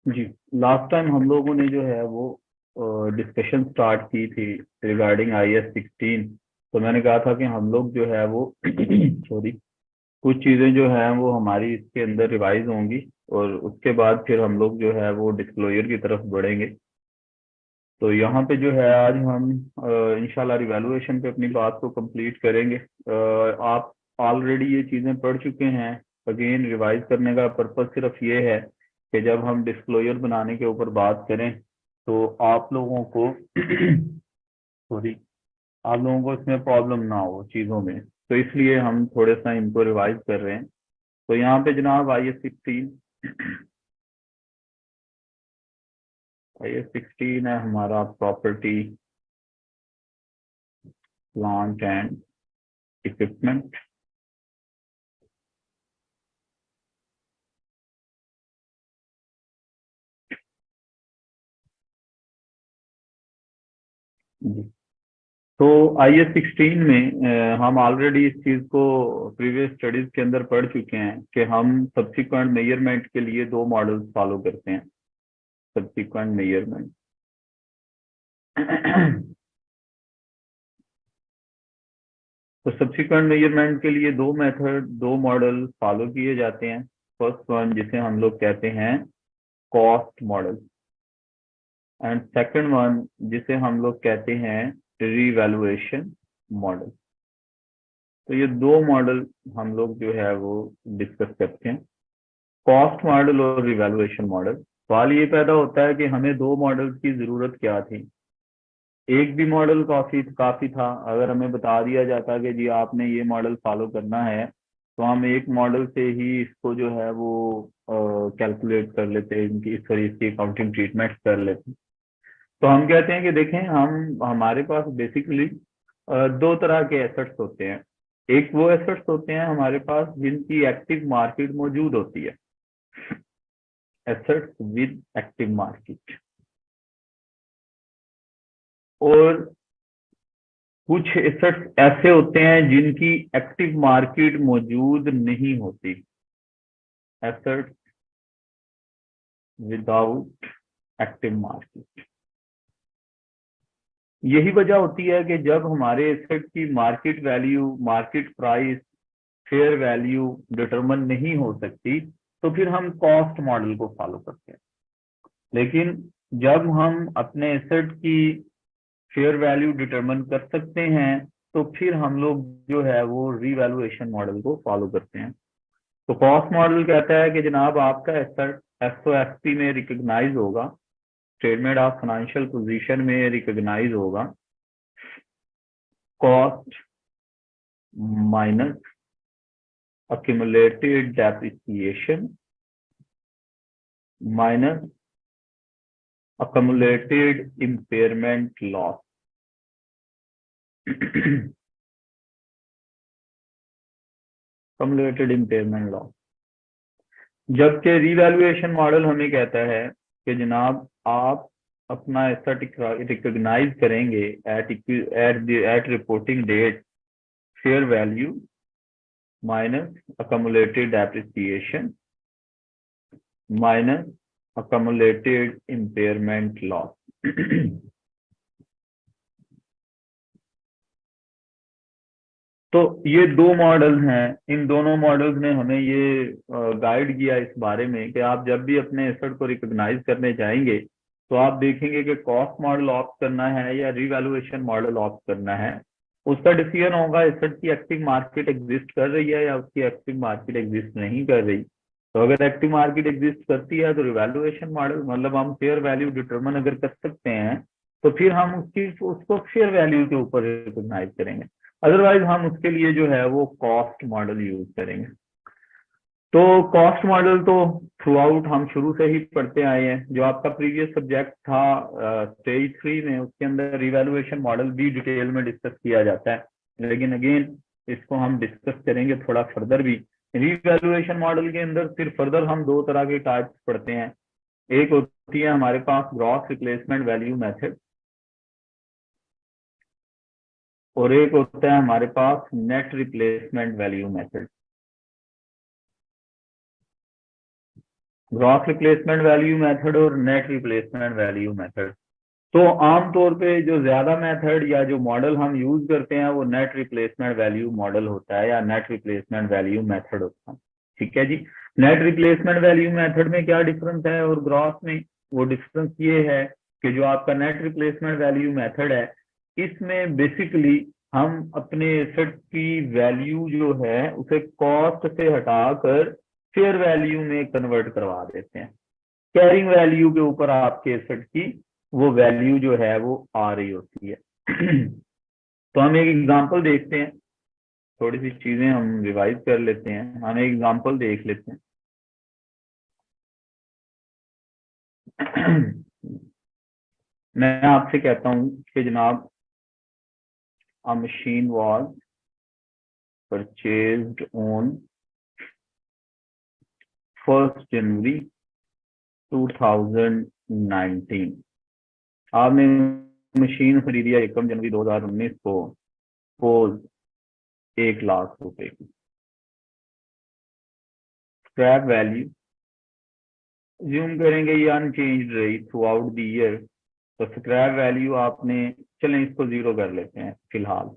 जी, last time हम लोगों ने जो है वो डिस्कशन स्टार्ट की थी रिगार्डिंग IS-16। तो मैंने कहा था कि हम लोग जो है वो सॉरी, कुछ चीज़ें जो है वो हमारी इसके अंदर रिवाइज होंगी और उसके बाद फिर हम लोग जो है वो डिस्क्लोजर की तरफ बढ़ेंगे। तो यहाँ पे जो है आज हम इंशाल्लाह रिवैल्यूएशन पे अपनी बात को कंप्लीट करेंगे। आप ऑलरेडी ये चीज़ें पढ़ चुके हैं। अगेन रिवाइज करने का पर्पज सिर्फ ये है कि जब हम डिस्क्लोजर बनाने के ऊपर बात करें तो आप लोगों को सॉरी, आप लोगों को इसमें प्रॉब्लम ना हो चीज़ों में, तो इसलिए हम थोड़े सा इनको रिवाइज कर रहे हैं। तो यहाँ पे जनाब IS-16 है हमारा प्रॉपर्टी प्लांट एंड इक्विपमेंट। जी, तो IS-16 में हम ऑलरेडी इस चीज को प्रीवियस स्टडीज के अंदर पढ़ चुके हैं कि हम सब्सिक्वेंट मेजरमेंट के लिए दो मॉडल्स फॉलो करते हैं। सब्सिक्वेंट मेजरमेंट तो सब्सिक्वेंट मेजरमेंट के लिए दो मेथड, दो मॉडल फॉलो किए जाते हैं। फर्स्ट वन जिसे हम लोग कहते हैं cost model, and second one जिसे हम लोग कहते हैं रिवैल्यूएशन मॉडल। तो ये दो मॉडल हम लोग जो है वो डिस्कस करते हैं, कॉस्ट मॉडल और रिवैल्यूएशन मॉडल। सवाल ये पैदा होता है कि हमें दो मॉडल्स की जरूरत क्या थी। एक भी मॉडल काफी काफी था। अगर हमें बता दिया जाता कि जी आपने ये मॉडल फॉलो करना है तो हम एक मॉडल से ही इसको जो है वो कैलकुलेट कर लेते, इनकी सॉरी इसकी अकाउंटिंग ट्रीटमेंट कर लेते। तो हम कहते हैं कि देखें, हम हमारे पास बेसिकली दो तरह के एसेट्स होते हैं। एक वो एसेट्स होते हैं हमारे पास जिनकी एक्टिव मार्केट मौजूद होती है, एसेट्स विद एक्टिव मार्केट। और कुछ एसेट्स ऐसे होते हैं जिनकी एक्टिव मार्केट मौजूद नहीं होती, एसेट्स विदाउट एक्टिव मार्केट। यही वजह होती है कि जब हमारे एसेट की market value, market price, fair value determine नहीं हो सकती तो फिर हम कॉस्ट मॉडल को फॉलो करते हैं। लेकिन जब हम अपने एसेट की फेयर वैल्यू डिटरमिन कर सकते हैं तो फिर हम लोग जो है वो रिवैल्यूएशन मॉडल को फॉलो करते हैं। तो कॉस्ट मॉडल कहता है कि जनाब आपका एसेट SOFP में रिकॉग्नाइज होगा, स्टेटमेंट ऑफ फाइनेंशियल पोजीशन में रिकॉग्नाइज होगा, cost minus accumulated depreciation minus accumulated impairment loss। accumulated impairment loss। जबकि रिवैल्यूएशन मॉडल हमें कहता है कि जनाब आप अपना एसेट रिकॉग्नाइज करेंगे at reporting date fair value minus accumulated depreciation minus accumulated impairment loss। तो ये दो मॉडल हैं। इन दोनों मॉडल्स ने हमें ये गाइड किया इस बारे में कि आप जब भी अपने एसेट को रिकॉग्नाइज करने जाएंगे तो आप देखेंगे कि कॉस्ट मॉडल ऑप्ट करना है या रिवैल्यूएशन मॉडल ऑप्ट करना है। उसका डिसीजन होगा एसेट की एक्टिव मार्केट एग्जिस्ट कर रही है या उसकी एक्टिव मार्केट एग्जिस्ट नहीं कर रही। तो अगर एक्टिव मार्केट एग्जिस्ट करती है तो रिवैल्यूएशन मॉडल, मतलब हम फेयर वैल्यू डिटरमिन अगर कर सकते हैं तो फिर हम उसको फेयर वैल्यू के ऊपर रिकॉग्नाइज करेंगे। अदरवाइज हम उसके लिए जो है वो कॉस्ट मॉडल यूज करेंगे। तो कॉस्ट मॉडल तो थ्रू आउट हम शुरू से ही पढ़ते आए हैं। जो आपका प्रीवियस सब्जेक्ट था स्टेज 3 में, उसके अंदर रिवैल्यूएशन मॉडल भी डिटेल में डिस्कस किया जाता है, लेकिन अगेन इसको हम डिस्कस करेंगे थोड़ा फर्दर भी। रिवैल्यूएशन मॉडल के अंदर फिर फर्दर हम दो तरह के टाइप्स पढ़ते हैं। एक होती है हमारे पास ग्रॉस रिप्लेसमेंट वैल्यू मेथड और एक होता है हमारे पास net replacement value method. Gross replacement value method और नेट रिप्लेसमेंट वैल्यू मेथड। तो आमतौर पे जो ज्यादा मेथड या जो मॉडल हम यूज करते हैं वो नेट रिप्लेसमेंट वैल्यू मॉडल होता है या नेट रिप्लेसमेंट वैल्यू मेथड होता है। ठीक है जी। नेट रिप्लेसमेंट वैल्यू मेथड में क्या डिफरेंस है और ग्रॉस में? वो डिफरेंस ये है कि जो आपका नेट रिप्लेसमेंट वैल्यू मेथड है इसमें बेसिकली हम अपने एसेट की वैल्यू जो है उसे कॉस्ट से हटाकर फेयर वैल्यू में कन्वर्ट करवा देते हैं। कैरिंग वैल्यू के ऊपर आपके एसेट की वो वैल्यू जो है वो आ रही होती है। तो हम एक एग्जांपल देखते हैं, थोड़ी सी चीजें हम रिवाइज कर लेते हैं, हम एक एग्जांपल देख लेते हैं। मैं आपसे कहता हूं कि जनाब a machine was purchased on 1st January 2019। आपने मशीन खरीदी है 1 जनवरी 2019 को, सपोज 1 लाख रुपए की। स्क्रैप वैल्यू ज्यूम करेंगे ये अनचेंज्ड रही थ्रू आउट द ईयर, तो स्क्रैप वैल्यू आपने, चलें इसको 0 कर लेते हैं फिलहाल।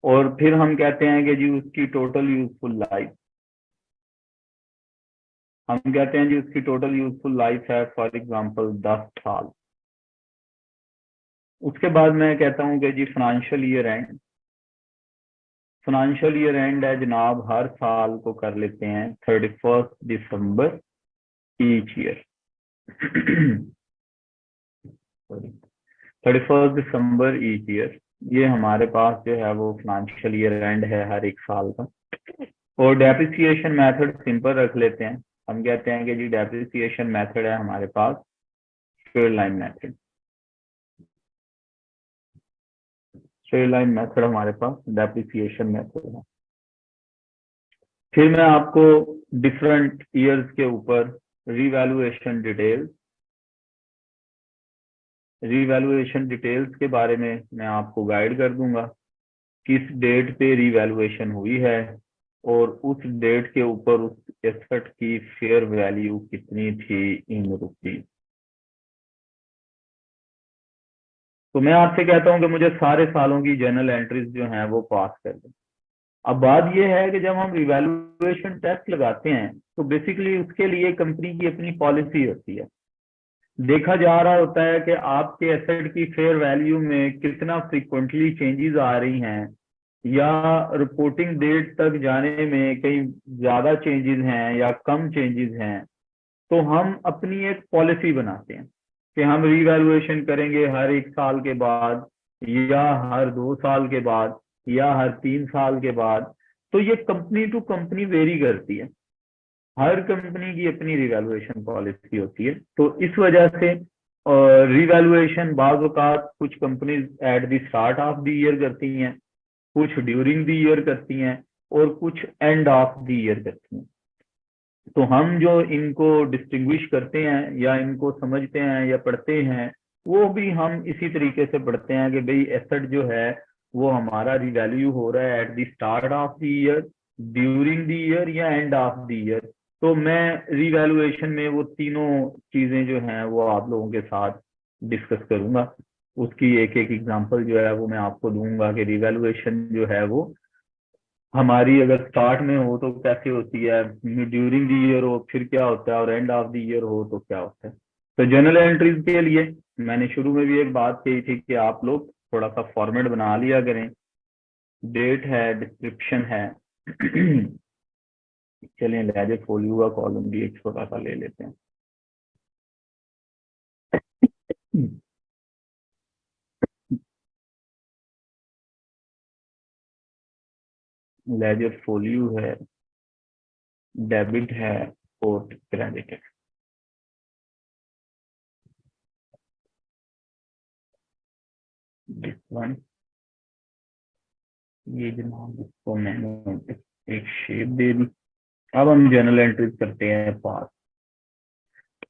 और फिर हम कहते हैं कि जी उसकी टोटल यूजफुल लाइफ, हम कहते हैं जी उसकी टोटल यूजफुल लाइफ है फॉर एग्जांपल 10 साल। उसके बाद मैं कहता हूं कि जी financial year end, financial year end है जनाब हर साल को कर लेते हैं 31 दिसंबर ईच ईयर। 31 दिसंबर ईच ईयर, ये हमारे पास जो है वो फाइनेंशियल ईयर एंड है हर एक साल का। और डेप्रिसिएशन मेथड सिंपल रख लेते हैं, हम कहते हैं कि जी डेप्रिसिएशन मेथड है हमारे पास straight line method. Straight line method हमारे पास डेप्रिसिएशन मेथड है। फिर मैं आपको डिफरेंट ईयर्स के ऊपर रीवैल्यूएशन डिटेल्स के बारे में मैं आपको गाइड कर दूंगा, किस डेट पे रीवैल्यूएशन हुई है और उस डेट के ऊपर उस एसेट की फेयर वैल्यू कितनी थी इन रुपीज। तो मैं आपसे कहता हूं कि मुझे सारे सालों की जर्नल एंट्रीज जो हैं वो पास कर दें। अब बात यह है कि जब हम रिवैल्यूएशन टेस्ट लगाते हैं तो बेसिकली उसके लिए कंपनी की अपनी पॉलिसी होती है। देखा जा रहा होता है कि आपके एसेट की फेयर वैल्यू में कितना फ्रीक्वेंटली चेंजेस आ रही हैं या रिपोर्टिंग डेट तक जाने में कहीं ज्यादा चेंजेस हैं या कम चेंजेस हैं। तो हम अपनी एक पॉलिसी बनाते हैं कि हम रिवैल्यूएशन करेंगे हर 1 साल के बाद या हर 2 साल के बाद या हर 3 साल के बाद। तो ये कंपनी टू कंपनी वेरी करती है, हर कंपनी की अपनी रिवैल्यूएशन पॉलिसी होती है। तो इस वजह से रिवैल्यूएशन बाज़ औक़ात कुछ companies at the start of the year करती हैं, कुछ ड्यूरिंग द ईयर करती हैं और कुछ एंड ऑफ द ईयर करती हैं। तो हम जो इनको डिस्टिंग्विश करते हैं या इनको समझते हैं या पढ़ते हैं वो भी हम इसी तरीके से पढ़ते हैं कि भाई एसेट जो है वो हमारा रिवैल्यू हो रहा है at the start of the year, during the year या एंड ऑफ द ईयर। तो मैं रिवैल्यूएशन में वो तीनों चीजें जो हैं वो आप लोगों के साथ डिस्कस करूंगा। उसकी एक एक एग्जांपल जो है वो मैं आपको दूंगा कि रिवैल्यूएशन जो है वो हमारी अगर स्टार्ट में हो तो कैसे होती है, ड्यूरिंग द ईयर हो फिर क्या होता है और एंड ऑफ द ईयर हो तो क्या होता है। तो जर्नल एंट्रीज के लिए मैंने शुरू में भी एक बात कही थी कि आप लोग थोड़ा सा फॉर्मेट बना लिया करें। डेट है, डिस्क्रिप्शन है। चलिए लेजर फोलियो का कॉलम भी एक छोटा सा ले लेते हैं। लेजर फोलियो है, डेबिट है और क्रेडिट है। ये जनाब इसको मैंने एक शेप दे दी। अब हम जर्नल एंट्रीज करते हैं पास।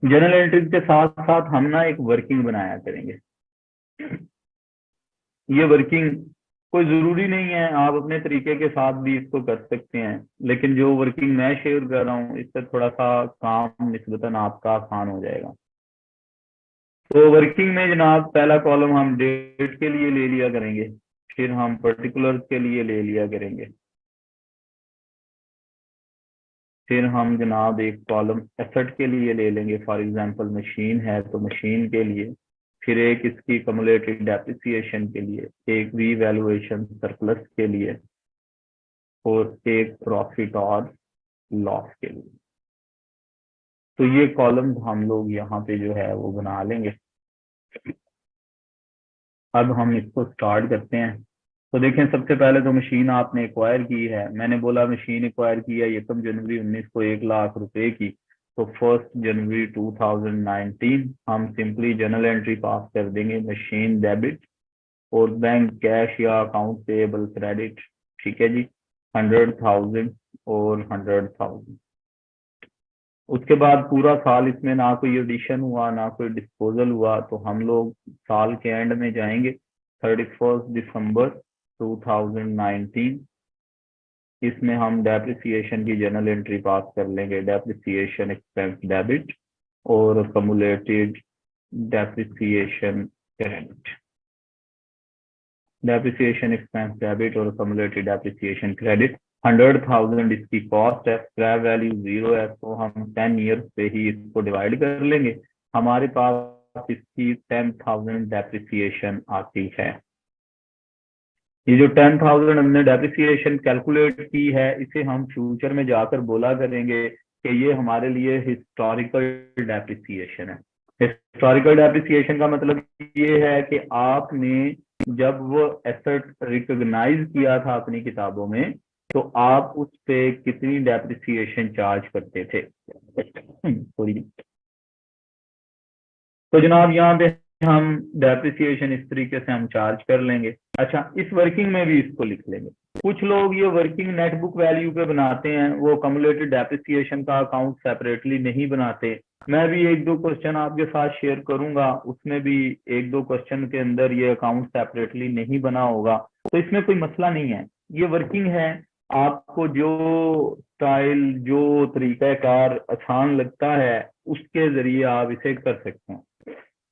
जर्नल एंट्रीज के साथ साथ हम ना एक वर्किंग बनाया करेंगे। ये वर्किंग कोई जरूरी नहीं है, आप अपने तरीके के साथ भी इसको कर सकते हैं, लेकिन जो वर्किंग मैं शेयर कर रहा हूँ इससे थोड़ा सा काम निस्बतन आपका आसान हो जाएगा। तो वर्किंग में जनाब पहला कॉलम हम डेट के लिए ले लिया करेंगे, फिर हम पर्टिकुलर्स के लिए ले लिया करेंगे, फिर हम जनाब एक कॉलम एसेट के लिए ले लेंगे, फॉर एग्जांपल मशीन है तो मशीन के लिए, फिर एक इसकी कम्युलेटेड डेप्रिसिएशन के लिए, एक रीवैल्यूएशन सरप्लस के लिए, और एक प्रॉफिट और लॉस के लिए। तो ये कॉलम हम लोग यहाँ पे जो है वो बना लेंगे। अब हम इसको स्टार्ट करते हैं। तो देखें, सबसे पहले तो मशीन आपने एक्वायर की है, मैंने बोला मशीन एक्वायर की है 1 जनवरी 19 को 1 लाख रुपए की। तो 1 जनवरी 2019 हम सिंपली जर्नल एंट्री पास कर देंगे, मशीन डेबिट और बैंक कैश या अकाउंट पेएबल क्रेडिट। ठीक है जी, 100,000 और 100,000। उसके बाद पूरा साल इसमें ना कोई एडिशन हुआ ना कोई डिस्पोजल हुआ, तो हम लोग साल के एंड में जाएंगे 31 दिसंबर 2019। इसमें हम डेप्रिसिएशन की जर्नल एंट्री पास कर लेंगे, डेप्रिसिएशन एक्सपेंस डेबिट और cumulated depreciation credit. Depreciation expense debit और कम्युलेटेड डेप्रिसिएशन क्रेडिट। 100,000 इसकी कॉस्ट है, स्क्रैप वैल्यू 0 है, तो हम 10 ईयर्स पे ही इसको डिवाइड कर लेंगे। हमारे पास इसकी 10,000 डेप्रिसिएशन आती है। ये जो 10,000 हमने डेप्रिसिएशन कैलकुलेट की है, इसे हम फ्यूचर में जाकर बोला करेंगे कि ये हमारे लिए हिस्टोरिकल डेप्रिसिएशन है। हिस्टोरिकल डेप्रिसिएशन का मतलब ये है कि आपने जब वो एसेट रिकॉग्नाइज किया था अपनी किताबों में, तो आप उस पे कितनी डेप्रिसिएशन चार्ज करते थे। सॉरी। तो जनाब यहाँ पे हम डेप्रिसिएशन इस तरीके से हम चार्ज कर लेंगे। अच्छा, इस वर्किंग में भी इसको लिख लेंगे। कुछ लोग ये वर्किंग नेट बुक वैल्यू पे बनाते हैं, वो कम्युलेटेड डेप्रिसिएशन का अकाउंट सेपरेटली नहीं बनाते। मैं भी एक दो क्वेश्चन आपके साथ शेयर करूंगा, उसमें भी एक दो क्वेश्चन के अंदर ये अकाउंट सेपरेटली नहीं बना होगा, तो इसमें कोई मसला नहीं है। ये वर्किंग है, आपको जो स्टाइल जो तरीकाकार आसान लगता है उसके जरिए आप इसे कर सकते हैं।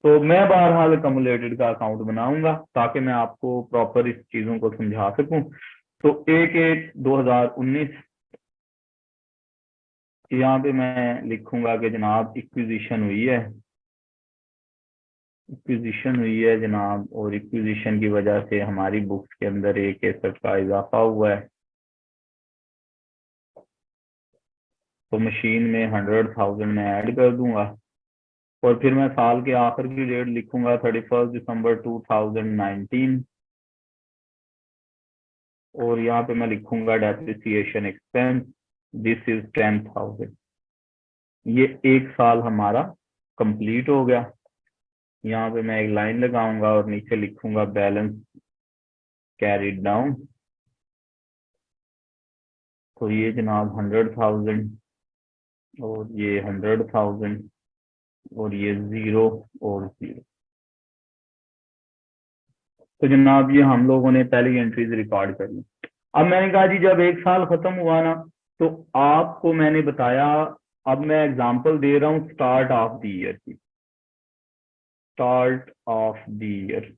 तो मैं बहरहाल कम्युलेटेड का अकाउंट बनाऊंगा ताकि मैं आपको प्रॉपर इस चीजों को समझा सकूं। तो 1/1/2019 यहाँ पे मैं लिखूंगा कि जनाब इक्विजिशन हुई है, इक्विजिशन हुई है जनाब, और इक्विजिशन की वजह से हमारी बुक्स के अंदर एक एसेट का इजाफा हुआ है। तो मशीन में 100,000 मैं ऐड कर दूंगा, और फिर मैं साल के आखिर की डेट लिखूंगा 31 दिसंबर 2019, और यहाँ पे मैं लिखूंगा डेप्रिसिएशन एक्सपेंस, दिस इज 10,000। ये एक साल हमारा कंप्लीट हो गया। यहाँ पे मैं एक लाइन लगाऊंगा और नीचे लिखूंगा बैलेंस कैरिड डाउन। तो ये जनाब 100,000 और ये 100,000 और ये 0 और 0। तो जनाब ये हम लोगों ने पहली एंट्रीज रिकॉर्ड कर ली। अब मैंने कहा जी जब एक साल खत्म हुआ ना, तो आपको मैंने बताया, अब मैं एग्जांपल दे रहा हूँ स्टार्ट ऑफ द ईयर की, स्टार्ट ऑफ द ईयर,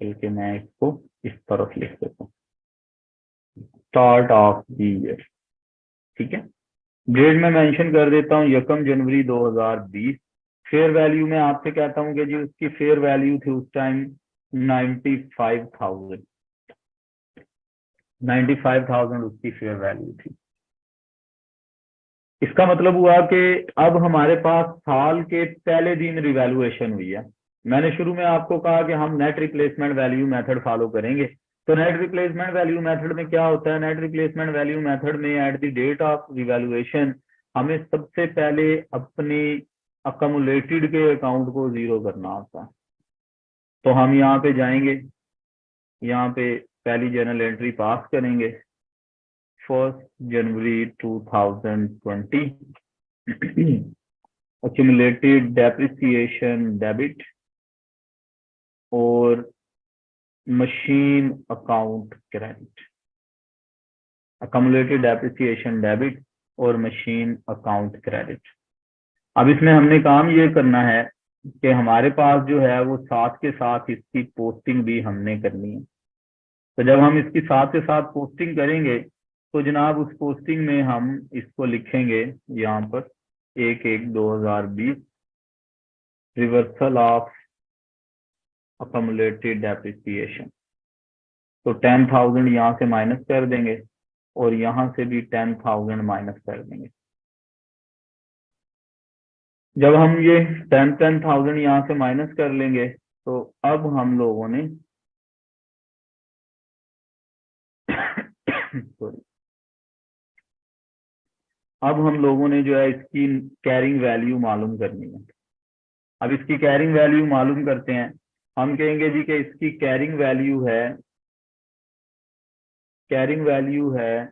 बल्कि मैं इसको इस तरफ लिख देता हूँ, स्टार्ट ऑफ द ईयर। ठीक है, डेट में मेंशन कर देता हूँ 1 जनवरी 2020। फेयर वैल्यू में आपसे कहता हूँ कि जी उसकी फेयर वैल्यू थी उस टाइम 95,000, 95,000 उसकी फेयर वैल्यू थी। इसका मतलब हुआ कि अब हमारे पास साल के पहले दिन रिवैल्यूएशन हुई है। मैंने शुरू में आपको कहा कि हम net replacement value method follow करेंगे। तो नेट रिप्लेसमेंट वैल्यू मेथड में क्या होता है, नेट रिप्लेसमेंट वैल्यू मेथड में at the date of revaluation हमें सबसे पहले अपनी अकमुलेटेड के अकाउंट को जीरो करना होता है। तो हम यहाँ पे जाएंगे, यहाँ पे पहली जर्नल एंट्री पास करेंगे 1 जनवरी 2020, accumulated depreciation डेबिट और machine account credit, accumulated depreciation debit और मशीन अकाउंट क्रेडिट। अब इसमें हमने काम ये करना है कि हमारे पास जो है वो साथ के साथ इसकी पोस्टिंग भी हमने करनी है। तो जब हम इसकी साथ के साथ पोस्टिंग करेंगे तो जनाब उस पोस्टिंग में हम इसको लिखेंगे यहाँ पर 1/1/2020 रिवर्सल ऑफ अकमुलेटेड डेप्रिसिएशन। तो 10,000 यहाँ से माइनस कर देंगे और यहाँ से भी 10,000 माइनस कर देंगे। जब हम ये 10,000 यहाँ से माइनस कर लेंगे तो अब हम लोगों ने सॉरी, अब हम लोगों ने जो है इसकी कैरिंग वैल्यू मालूम करनी है। अब इसकी कैरिंग वैल्यू मालूम करते हैं। हम कहेंगे जी कि इसकी कैरिंग वैल्यू है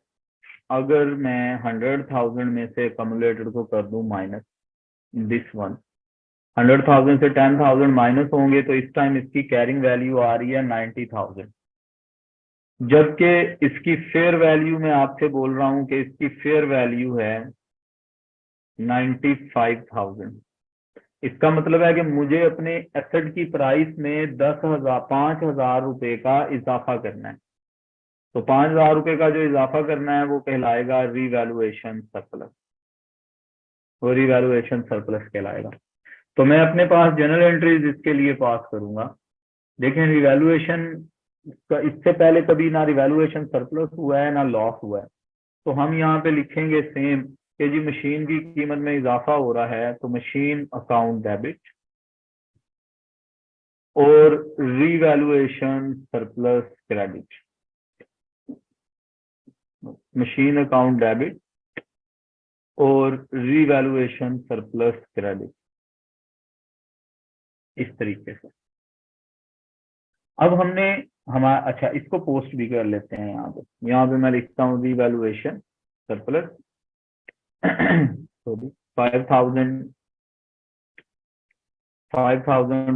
अगर मैं 100,000 में से अकमुलेटेड को कर दूं माइनस दिस वन, 100,000 से 10,000 माइनस होंगे तो इस टाइम इसकी कैरिंग वैल्यू आ रही है 90,000। जबकि इसकी फेयर वैल्यू मैं आपसे बोल रहा हूं कि इसकी फेयर वैल्यू है 95,000। इसका मतलब है कि मुझे अपने एसेट की प्राइस में 5,000 रुपए का इजाफा करना है। तो 5,000 रुपए का जो इजाफा करना है वो कहलाएगा रिवैल्यूएशन सरप्लस, वो रिवैल्यूएशन सरप्लस कहलाएगा। तो मैं अपने पास जनरल एंट्रीज इसके लिए पास करूंगा। देखें रिवैल्यूएशन का इससे पहले कभी ना रिवैल्यूएशन सरप्लस हुआ है ना लॉस हुआ है। तो हम यहाँ पे लिखेंगे सेम कि जी मशीन की कीमत में इजाफा हो रहा है तो मशीन अकाउंट डेबिट और revaluation surplus credit, machine account debit और रिवैल्यूएशन सरप्लस क्रेडिट, इस तरीके से। अब हमने हमारा अच्छा इसको पोस्ट भी कर लेते हैं। यहाँ पे मैं लिखता हूँ रिवैल्यूएशन सरप्लस सॉरी 5,000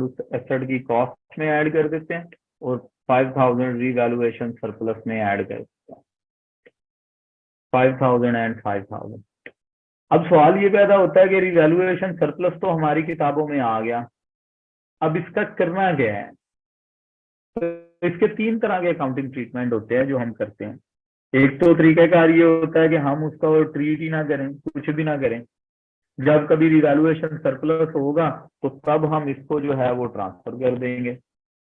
उस एसेट की कॉस्ट में ऐड कर देते हैं और 5,000 रिवैल्यूएशन सरप्लस में ऐड कर देते हैं, 5,000 एंड 5,000। अब सवाल ये पैदा होता है कि रिवैल्यूएशन सरप्लस तो हमारी किताबों में आ गया, अब इसका करना क्या है? तो इसके 3 तरह के अकाउंटिंग ट्रीटमेंट होते हैं जो हम करते हैं। एक तो तरीकाकार ये होता है कि हम उसका ट्रीट ही ना करें, कुछ भी ना करें। जब कभी रिवैल्यूएशन सरप्लस होगा तो तब हम इसको जो है वो ट्रांसफर कर देंगे,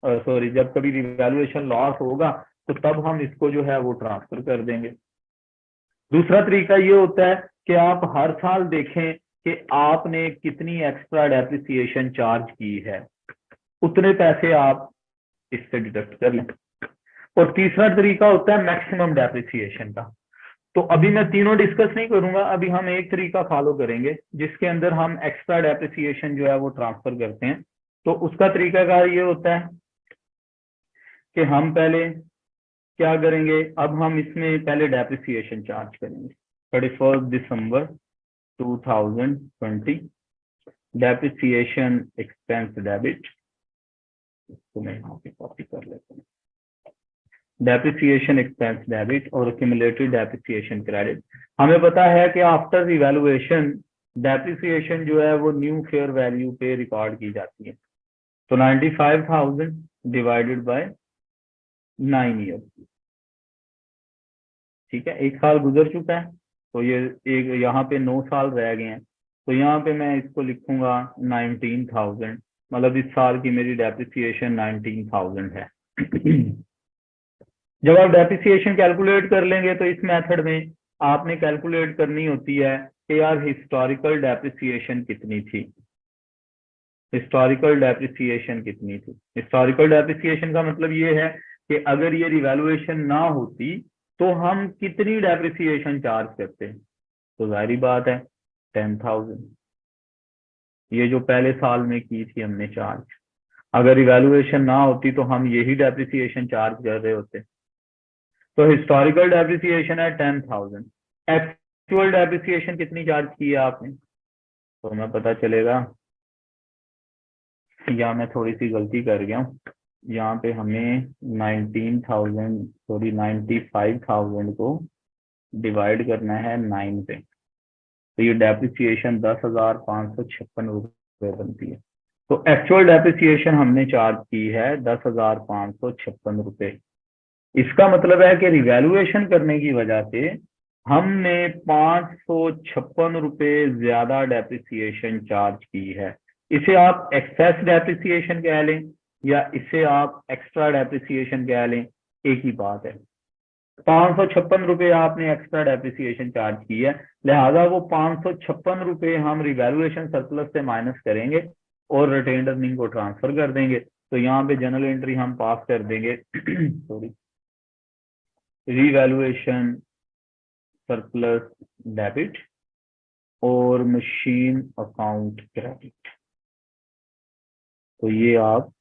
सॉरी जब कभी रिवैल्यूएशन लॉस होगा तो तब हम इसको जो है वो ट्रांसफर कर देंगे। दूसरा तरीका ये होता है कि आप हर साल देखें कि आपने कितनी एक्स्ट्रा डेप्रिसिएशन चार्ज की है, उतने पैसे आप इससे डिडक्ट कर लें। और तीसरा तरीका होता है मैक्सिमम डेप्रिसिएशन का। तो अभी मैं तीनों डिस्कस नहीं करूंगा, अभी हम एक तरीका फॉलो करेंगे जिसके अंदर हम एक्स्ट्रा डेप्रिसिएशन जो है वो ट्रांसफर करते हैं। तो उसका तरीकाकार ये होता है कि हम पहले क्या करेंगे, अब हम इसमें पहले डेप्रिसिएशन चार्ज करेंगे 31 दिसंबर 2020 डेप्रिसिएशन एक्सपेंस डेबिट, इसको मैं यहाँ पे कॉपी कर लेता हूँ, डेप्रिसिएशन एक्सपेंस डेबिट और एक्यूमुलेटेड डेप्रिसिएशन क्रेडिट। हमें पता है कि आफ्टर रिवैल्यूएशन डेप्रिसिएशन जो है वो न्यू फेयर वैल्यू पे रिकॉर्ड की जाती है। तो 95,000 डिवाइडेड बाय 9 ईयर, ठीक है, 1 साल गुजर चुका है तो ये एक यहाँ पे 9 साल रह गए हैं। तो यहाँ पे मैं इसको लिखूंगा 19,000, मतलब इस साल की मेरी डेप्रिसिएशन 19,000 है। जब आप डेप्रिसिएशन कैलकुलेट कर लेंगे तो इस मेथड में आपने कैलकुलेट करनी होती है कि यार हिस्टोरिकल डेप्रिसिएशन कितनी थी, हिस्टोरिकल डेप्रिसिएशन कितनी थी। हिस्टोरिकल डेप्रिसिएशन का मतलब ये है कि अगर ये रिवैल्यूएशन ना होती तो हम कितनी डेप्रिसिएशन चार्ज करते, तो जाहिर बात है 10,000, ये जो पहले साल में की थी हमने चार्ज, अगर रिवैल्यूएशन ना होती तो हम यही डेप्रिसिएशन चार्ज कर रहे होते। तो हिस्टोरिकल डेप्रिसिएशन है 10,000, एक्चुअल डेप्रिसिएशन कितनी चार्ज की है आपने, तो हमें पता चलेगा, या मैं थोड़ी सी गलती कर गया हूँ, यहाँ पे हमें 95,000 को डिवाइड करना है 9 पे, तो ये डेप्रिसिएशन 10,556 रुपये बनती है। तो एक्चुअल डेप्रिसिएशन हमने चार्ज की है 10,556 रुपये। इसका मतलब है कि रिवैल्यूएशन करने की वजह से हमने 556 रुपये ज्यादा डेप्रिसिएशन चार्ज की है। इसे आप एक्सेस डेप्रिसिएशन कह लें या इसे आप एक्स्ट्रा डेप्रिसिएशन कह लें, एक ही बात है। 556 रुपये आपने एक्स्ट्रा डेप्रिसिएशन चार्ज की है, लिहाजा वो 556 रुपये हम रिवैल्यूएशन सरप्लस से माइनस करेंगे और रिटेन्ड अर्निंग को ट्रांसफर कर देंगे। तो यहाँ पे जनरल एंट्री हम पास कर देंगे सॉरी, रिवैल्यूएशन सरप्लस डेबिट और मशीन अकाउंट क्रेडिट। तो ये आप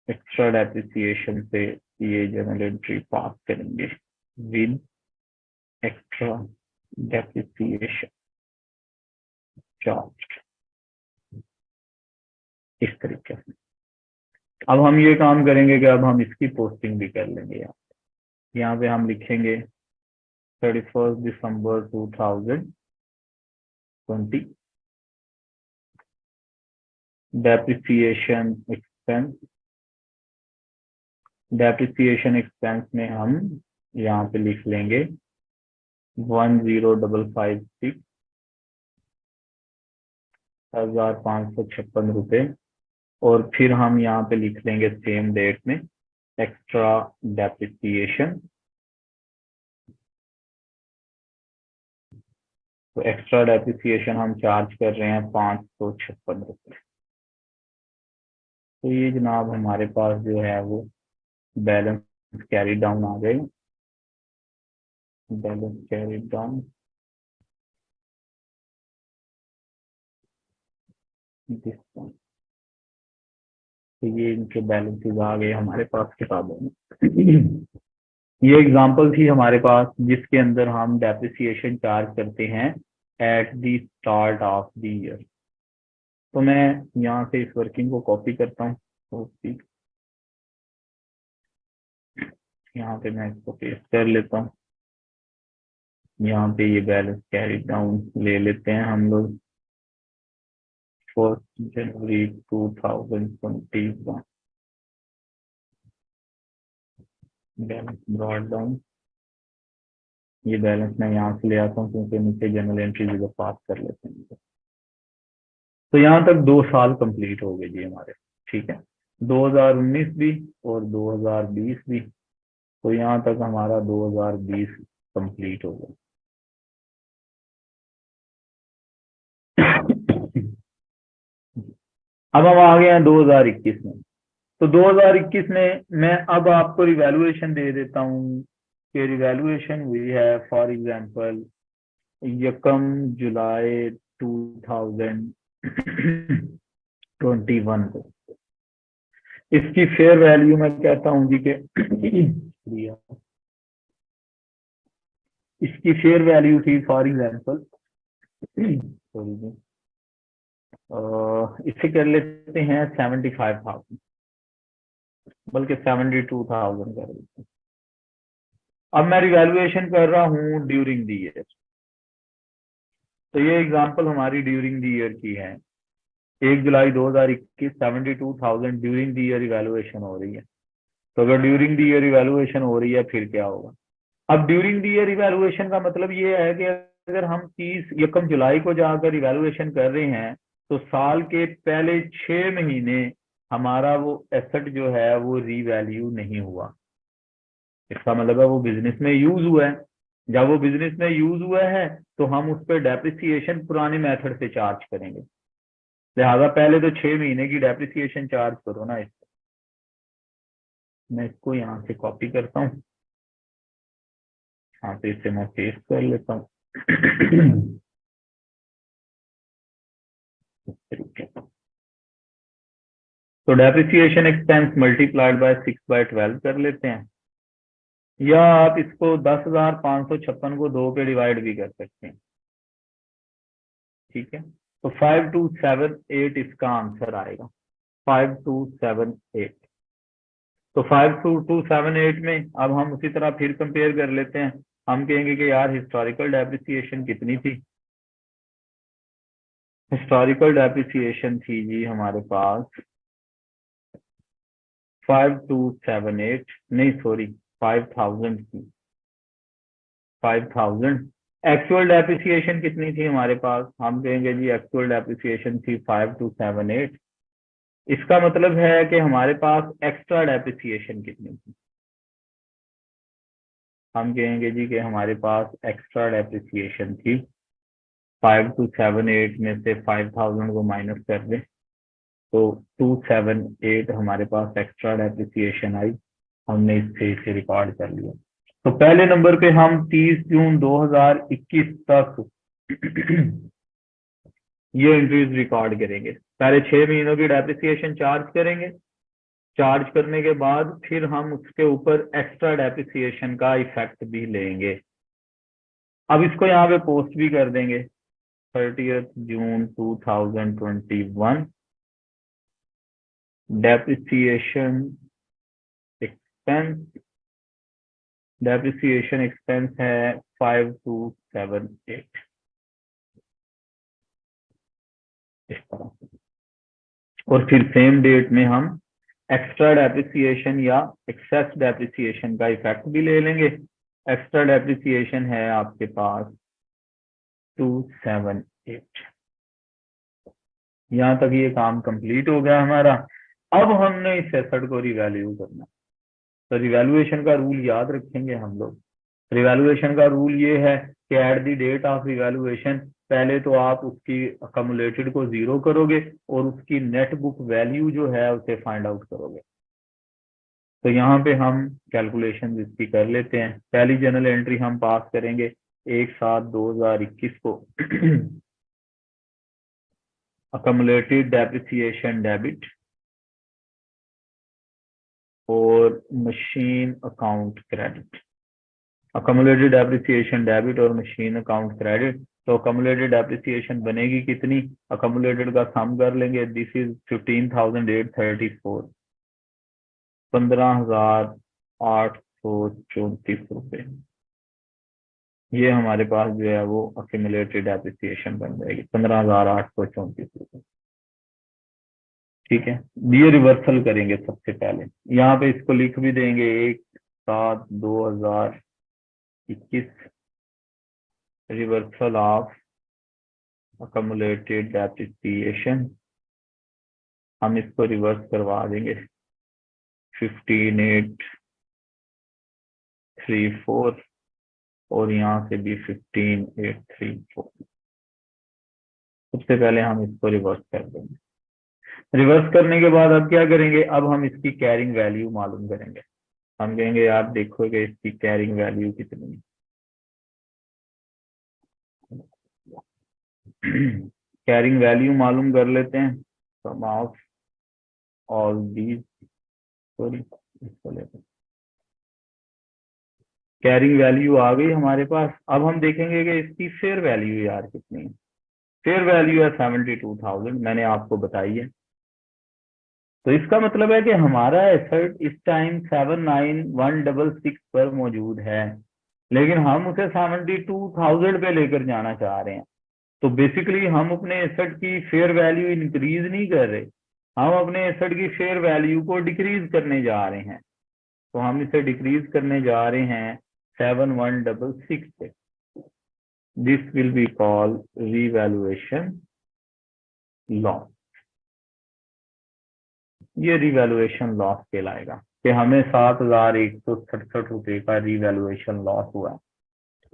एक्स्ट्रा डेप्रिसिएशन से ये जनरल एंट्री पास करेंगे विद एक्स्ट्रा डेप्रिसिएशन चार्ज, इस तरीके से। अब हम ये काम करेंगे कि अब हम इसकी पोस्टिंग भी कर लेंगे। यहाँ पे हम लिखेंगे 31 दिसंबर 2020 डेप्रिसिएशन एक्सपेंस में हम यहाँ पे लिख लेंगे 10,556 रुपये, और फिर हम यहाँ पे लिख लेंगे सेम डेट में एक्स्ट्रा डेप्रिसिएशन। तो एक्स्ट्रा डेप्रिसिएशन हम चार्ज कर रहे हैं 556 रुपये। तो ये जनाब हमारे पास जो है वो बैलेंस कैरी डाउन आ गए, balance carry down this one. तो ये इनके बैलेंसेस आ गए हमारे पास किताबों में। ये एग्जांपल थी हमारे पास जिसके अंदर हम डेप्रिसिएशन चार्ज करते हैं at the start of the year. तो मैं यहाँ से इस वर्किंग को कॉपी करता हूँ, यहाँ पे मैं इसको पेस्ट कर लेता हूँ। यहाँ पे ये बैलेंस कैरी डाउन ले लेते हैं हम लोग 1 जनवरी 2021, बैलेंस ब्रॉड डाउन। ये बैलेंस मैं यहाँ से ले आता हूँ क्योंकि नीचे जनरल एंट्री भी पास कर लेते हैं। तो यहाँ तक 2 साल कंप्लीट हो गए जी हमारे, ठीक है, 2019 भी और 2020 भी। तो यहाँ तक हमारा 2020 कंप्लीट हो गया। अब हम आ गए हैं 2021 में। तो 2021 में मैं अब आपको रिवैल्यूएशन दे देता हूँ कि रिवैल्यूएशन हुई है फॉर एग्जांपल 1 जुलाई 2021 को। इसकी फेयर वैल्यू मैं कहता हूँ जी कि इसकी फेयर वैल्यू थी फॉर एग्जांपल सॉरी जी, इसे कर लेते हैं 75,000, बल्कि 72,000 कर लेते हैं। अब मैं रिवैल्यूएशन कर रहा हूँ ड्यूरिंग द ईयर। तो ये एग्जांपल हमारी ड्यूरिंग द ईयर की है। 1 जुलाई 2021 72,000 ड्यूरिंग द ईयर रिवैल्यूएशन हो रही है। तो अगर ड्यूरिंग द ईयर रिवैल्यूएशन हो रही है फिर क्या होगा? अब ड्यूरिंग द ईयर रिवैल्यूएशन का मतलब ये है कि अगर हम 1 जुलाई को जाकर रिवैल्यूएशन कर रहे हैं तो साल के पहले 6 महीने हमारा वो एसेट जो है वो रीवैल्यू नहीं हुआ। इसका मतलब है वो बिजनेस में यूज हुआ है। जब वो बिजनेस में यूज हुआ है तो हम उस पर डेप्रिसिएशन पुराने मेथड से चार्ज करेंगे। लिहाजा पहले तो 6 महीने की डेप्रिसिएशन चार्ज करो ना। मैं इसको यहाँ से कॉपी करता हूँ, यहाँ पे इसे मैं पेस्ट कर लेता हूँ। तो डेप्रिसिएशन एक्सपेंस मल्टीप्लाइड बाय 6/12 कर लेते हैं, या आप इसको 10,556 को 2 पे डिवाइड भी कर सकते हैं, ठीक है। तो 5278 इसका आंसर आएगा। 5278। तो 5278 में अब हम उसी तरह फिर कंपेयर कर लेते हैं। हम कहेंगे कि यार हिस्टोरिकल डेप्रिसिएशन कितनी थी। हिस्टोरिकल डेप्रिसिएशन थी जी हमारे पास 5278, नहीं सॉरी 5000 की, 5000। एक्चुअल डेप्रिसिएशन कितनी थी हमारे पास, हम कहेंगे जी एक्चुअल डेप्रिसिएशन थी 5278। इसका मतलब है कि हमारे पास एक्स्ट्रा डेप्रिसिएशन कितनी थी, हम कहेंगे जी कि हमारे पास एक्स्ट्रा डेप्रिसिएशन थी 5278 में से 5000 को माइनस कर दें तो 278 हमारे पास एक्स्ट्रा डेप्रिसिएशन आई। हमने इसे रिकॉर्ड कर लिया। तो पहले नंबर पे हम 30 जून 2021 तक ये एंट्रीज रिकॉर्ड करेंगे। पहले 6 महीनों की डेप्रिसिएशन चार्ज करेंगे। चार्ज करने के बाद फिर हम उसके ऊपर एक्स्ट्रा डेप्रिसिएशन का इफेक्ट भी लेंगे। अब इसको यहाँ पे पोस्ट भी कर देंगे 30 जून 2021 डेप्रिसिएशन एक्सपेंस। डेप्रिसिएशन एक्सपेंस है 5278 इस तरह से। और फिर सेम डेट में हम एक्स्ट्रा डेप्रिसिएशन या एक्सेस डेप्रिसिएशन का इफेक्ट भी ले लेंगे। एक्स्ट्रा डेप्रिसिएशन है आपके पास 278। यहाँ तक ये काम कंप्लीट हो गया हमारा। अब हमने इस एसेट को रिवैल्यू करना। तो रिवैल्यूएशन का रूल याद रखेंगे हम लोग। रिवैल्यूएशन का रूल ये है कि at the date of revaluation पहले तो आप उसकी अकमुलेटेड को जीरो करोगे और उसकी नेट बुक वैल्यू जो है उसे फाइंड आउट करोगे। तो यहाँ पे हम कैलकुलेशन इसकी कर लेते हैं। पहली जर्नल एंट्री हम पास करेंगे 1/7/2021 को अकमुलेटेड डेप्रिसिएशन डेबिट और machine account credit. Accumulated depreciation debit और मशीन अकाउंट क्रेडिट। तो अकमुलेटेड डेप्रिसिएशन बनेगी कितनी, अकमुलेटेड का सम कर लेंगे। दिस इज 15,834, 15,834 रुपए। ये हमारे पास जो है वो अक्यूमुलेटेड डेप्रिसिएशन बन जाएगी 15,834 रुपए। ठीक है, ये रिवर्सल करेंगे सबसे पहले। यहाँ पे इसको लिख भी देंगे 1/7/2021 रिवर्सल ऑफ अक्यूमुलेटेड डेप्रिसिएशन। हम इसको रिवर्स करवा देंगे 15,834 और यहाँ से भी 15,834। सबसे पहले हम इसको रिवर्स कर देंगे। रिवर्स करने के बाद अब क्या करेंगे, अब हम इसकी कैरिंग वैल्यू मालूम करेंगे। हम कहेंगे आप देखोगे इसकी कैरिंग वैल्यू कितनी है। कैरिंग वैल्यू मालूम कर लेते हैं। सम ऑफ ऑल दीज, सॉरी इसको लेते हैं। कैरिंग वैल्यू आ गई हमारे पास। अब हम देखेंगे कि इसकी फेयर वैल्यू यार कितनी है। फेयर वैल्यू है 72,000, मैंने आपको बताई है। तो इसका मतलब है कि हमारा एसेट इस टाइम 79,166 पर मौजूद है, लेकिन हम उसे 72,000 पे लेकर जाना चाह रहे हैं। तो बेसिकली हम अपने एसेट की फेयर वैल्यू इंक्रीज नहीं कर रहे, हम अपने एसेट की फेयर वैल्यू को डिक्रीज करने जा रहे हैं। तो हम इसे डिक्रीज करने जा रहे हैं 7166 से। This will be called revaluation loss. ये रिवैल्यूएशन लॉस कहलाएगा कि हमें 7,167 रुपए का रिवैल्यूएशन लॉस हुआ है।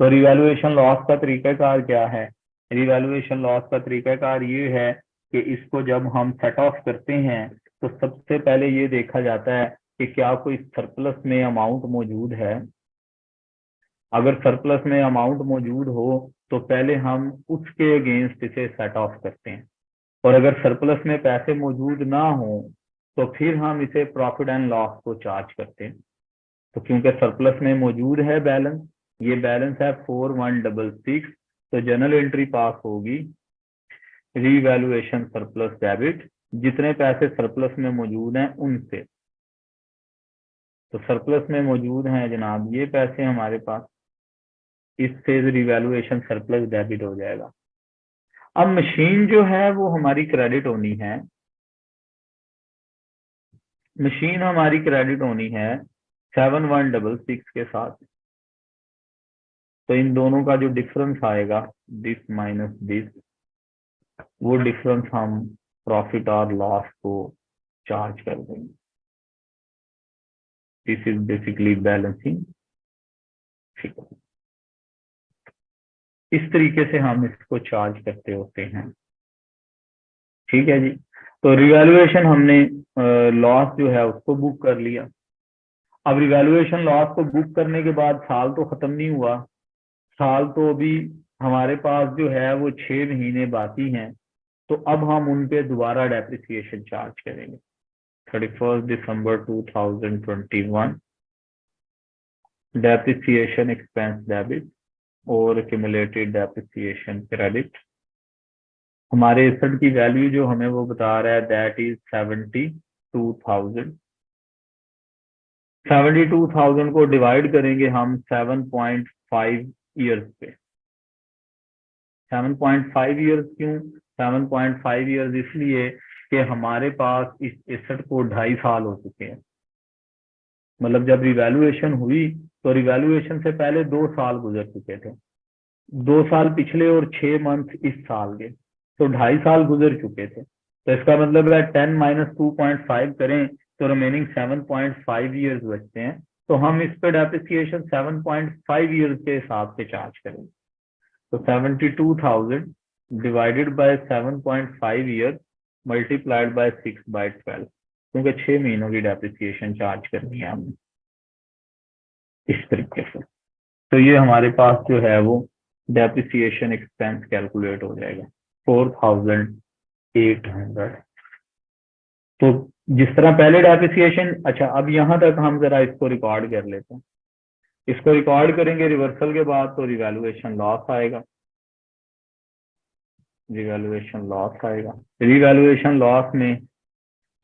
तो रिवैल्यूएशन लॉस का तरीकाकार क्या है, रिवैल्यूएशन लॉस का तरीकाकार ये है कि इसको जब हम सेट ऑफ करते हैं तो सबसे पहले ये देखा जाता है कि क्या कोई सरप्लस में अमाउंट मौजूद है। अगर सरप्लस में अमाउंट मौजूद हो तो पहले हम उसके अगेंस्ट इसे सेट ऑफ करते हैं, और अगर सरप्लस में पैसे मौजूद ना हो तो फिर हम इसे प्रॉफिट एंड लॉस को चार्ज करते हैं। तो क्योंकि सरप्लस में मौजूद है बैलेंस, ये बैलेंस है 4166, तो जनरल एंट्री पास होगी रीवैल्यूएशन सरप्लस डेबिट जितने पैसे सरप्लस में मौजूद हैं उनसे। तो सरप्लस में मौजूद हैं जनाब ये पैसे हमारे पास, इससे रिवैल्यूएशन सरप्लस डेबिट हो जाएगा। अब मशीन जो है वो हमारी क्रेडिट होनी है, मशीन हमारी क्रेडिट होनी है 7166 के साथ। तो इन दोनों का जो डिफरेंस आएगा, दिस माइनस दिस, वो डिफरेंस हम प्रॉफिट और लॉस को चार्ज कर देंगे। This is basically balancing figure. इस तरीके से हम इसको चार्ज करते होते हैं। ठीक है जी। तो रिवैल्यूएशन हमने लॉस जो है उसको बुक कर लिया। अब रिवैल्यूएशन लॉस को बुक करने के बाद साल तो खत्म नहीं हुआ, साल तो अभी हमारे पास जो है वो 6 महीने बाकी हैं। तो अब हम उन पे दोबारा डेप्रिसिएशन चार्ज करेंगे। 31 दिसंबर 2021 डेप्रिसिएशन एक्सपेंस डेबिट और एक्यूमुलेटेड डेप्रिसिएशन क्रेडिट। हमारे एसेट की वैल्यू जो हमें वो बता रहा है दैट इज 72,000। 72,000 को डिवाइड करेंगे हम 7.5 ईयर्स पे। 7.5 ईयर्स क्यों? 7.5 ईयर्स इसलिए कि हमारे पास इस एसेट को 2.5 साल हो चुके हैं। मतलब जब रिवैल्यूएशन हुई तो रिवैल्यूएशन से पहले 2 साल गुजर चुके थे, 2 साल पिछले और 6 मंथ इस साल के, तो 2.5 साल गुजर चुके थे। तो इसका मतलब है 10 माइनस 2.5 करें तो रिमेनिंग 7.5 ईयर्स बचते हैं। तो हम इस पे डेप्रिसिएशन 7.5 ईयर्स के हिसाब से चार्ज करेंगे। तो 72,000 divided by 7.5 year multiplied by 6/12, क्योंकि 6 महीनों की डेप्रिसिएशन चार्ज करनी है हमने इस तरीके से। तो ये हमारे पास जो है वो डेप्रिसिएशन एक्सपेंस कैलकुलेट हो जाएगा 4,800। तो जिस तरह पहले डेप्रिसिएशन, अच्छा अब यहाँ तक हम जरा इसको रिकॉर्ड कर लेते हैं। इसको रिकॉर्ड करेंगे रिवर्सल के बाद तो रिवैल्यूएशन लॉस आएगा, रिवैल्यूएशन लॉस आएगा। रिवैल्यूएशन लॉस में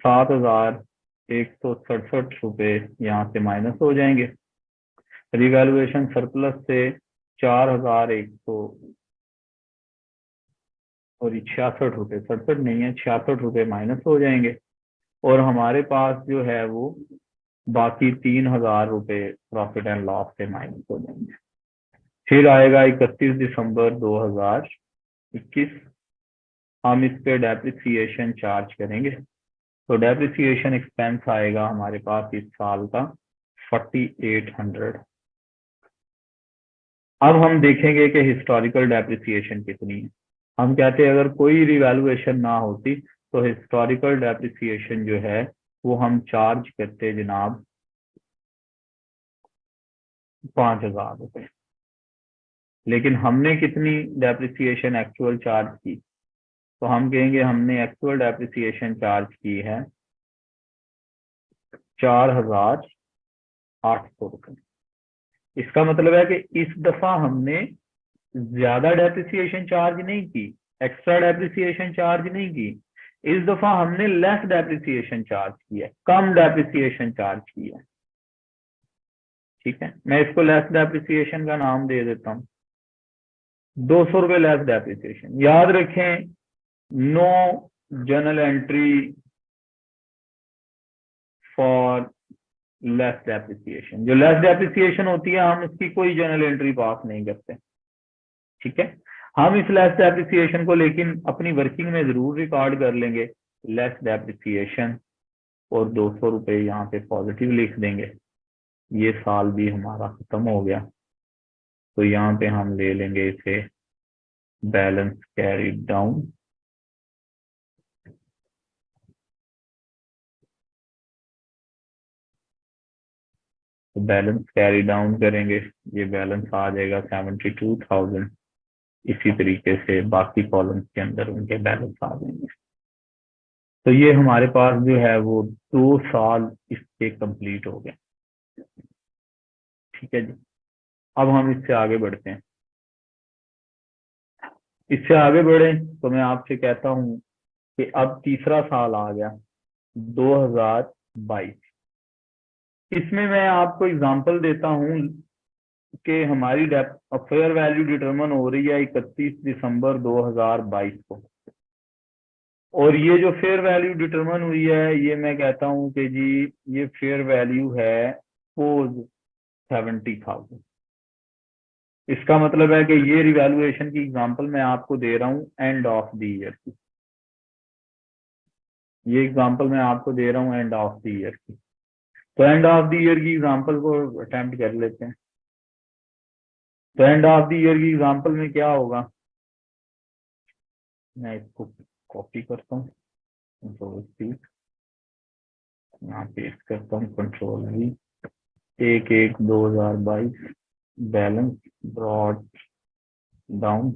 7,167 रुपए यहाँ से माइनस हो जाएंगे। रिवैल्यूएशन सरप्लस से 4,100 और 66 रुपए, 67 नहीं है 66 रुपए माइनस हो जाएंगे। और हमारे पास जो है वो बाकी 3,000 रुपए प्रॉफिट एंड लॉस से माइनस हो जाएंगे। फिर आएगा 31 दिसंबर 2021, हम इस पे डेप्रिसिएशन चार्ज करेंगे। तो डेप्रिसिएशन एक्सपेंस आएगा हमारे पास इस साल का 4,800। अब हम देखेंगे कि हिस्टोरिकल डेप्रिसिएशन कितनी है। हम कहते हैं अगर कोई रिवैल्यूएशन ना होती तो हिस्टोरिकल डेप्रिसिएशन जो है वो हम चार्ज करते जनाब 5,000 रुपए। लेकिन हमने कितनी डेप्रिसिएशन एक्चुअल चार्ज की? तो हम कहेंगे हमने एक्चुअल डेप्रिसिएशन चार्ज की है 4,800 रुपए। इसका मतलब है कि इस दफा हमने ज्यादा डेप्रिसिएशन चार्ज नहीं की, एक्स्ट्रा डेप्रिसिएशन चार्ज नहीं की। इस दफा हमने लेस डेप्रिसिएशन चार्ज किया, कम डेप्रिसिएशन चार्ज किया। ठीक है, मैं इसको लेस डेप्रिसिएशन का नाम दे देता हूँ, 200 रुपए लेस डेप्रिसिएशन। याद रखें no journal entry for less depreciation. जो लेस डेप्रिसिएशन होती है हम उसकी कोई जर्नल एंट्री पास नहीं करते। ठीक है, हम इस लेस डेप्रिसिएशन को लेकिन अपनी वर्किंग में जरूर रिकॉर्ड कर लेंगे, लेस डेप्रिसिएशन, और 200 रुपए यहाँ पे पॉजिटिव लिख देंगे। ये साल भी हमारा खत्म हो गया, तो यहाँ पे हम ले लेंगे इसे बैलेंस कैरी डाउन। तो बैलेंस कैरी डाउन करेंगे, ये बैलेंस आ जाएगा 72,000। इसी तरीके से बाकी कॉलम्स के अंदर उनके बैलेंस आ जाएंगे। तो ये हमारे पास जो है वो 2 साल इसके कंप्लीट हो गए। ठीक है जी, अब हम इससे आगे बढ़ते हैं। इससे आगे बढ़े तो मैं आपसे कहता हूँ कि अब तीसरा साल आ गया 2022। इसमें मैं आपको एग्जांपल देता हूं कि हमारी फेयर वैल्यू डिटरमिन हो रही है 31 दिसंबर 2022 को, और ये जो फेयर वैल्यू डिटरमिन हुई है ये मैं कहता हूं कि जी ये फेयर वैल्यू है सपोज 70,000। इसका मतलब है कि ये रिवैल्यूएशन की एग्जांपल मैं आपको दे रहा हूं एंड ऑफ द ईयर की। ये एग्जांपल मैं आपको दे रहा हूं एंड ऑफ द ईयर की। तो एंड ऑफ द ईयर की एग्जांपल को अटेम्प्ट कर लेते हैं। तो एंड ऑफ द ईयर की एग्जांपल में क्या होगा, मैं इसको कॉपी करता हूँ, कंट्रोल सी, यहाँ पेस्ट करता हूँ, control we, 1/1/2022 balance brought down,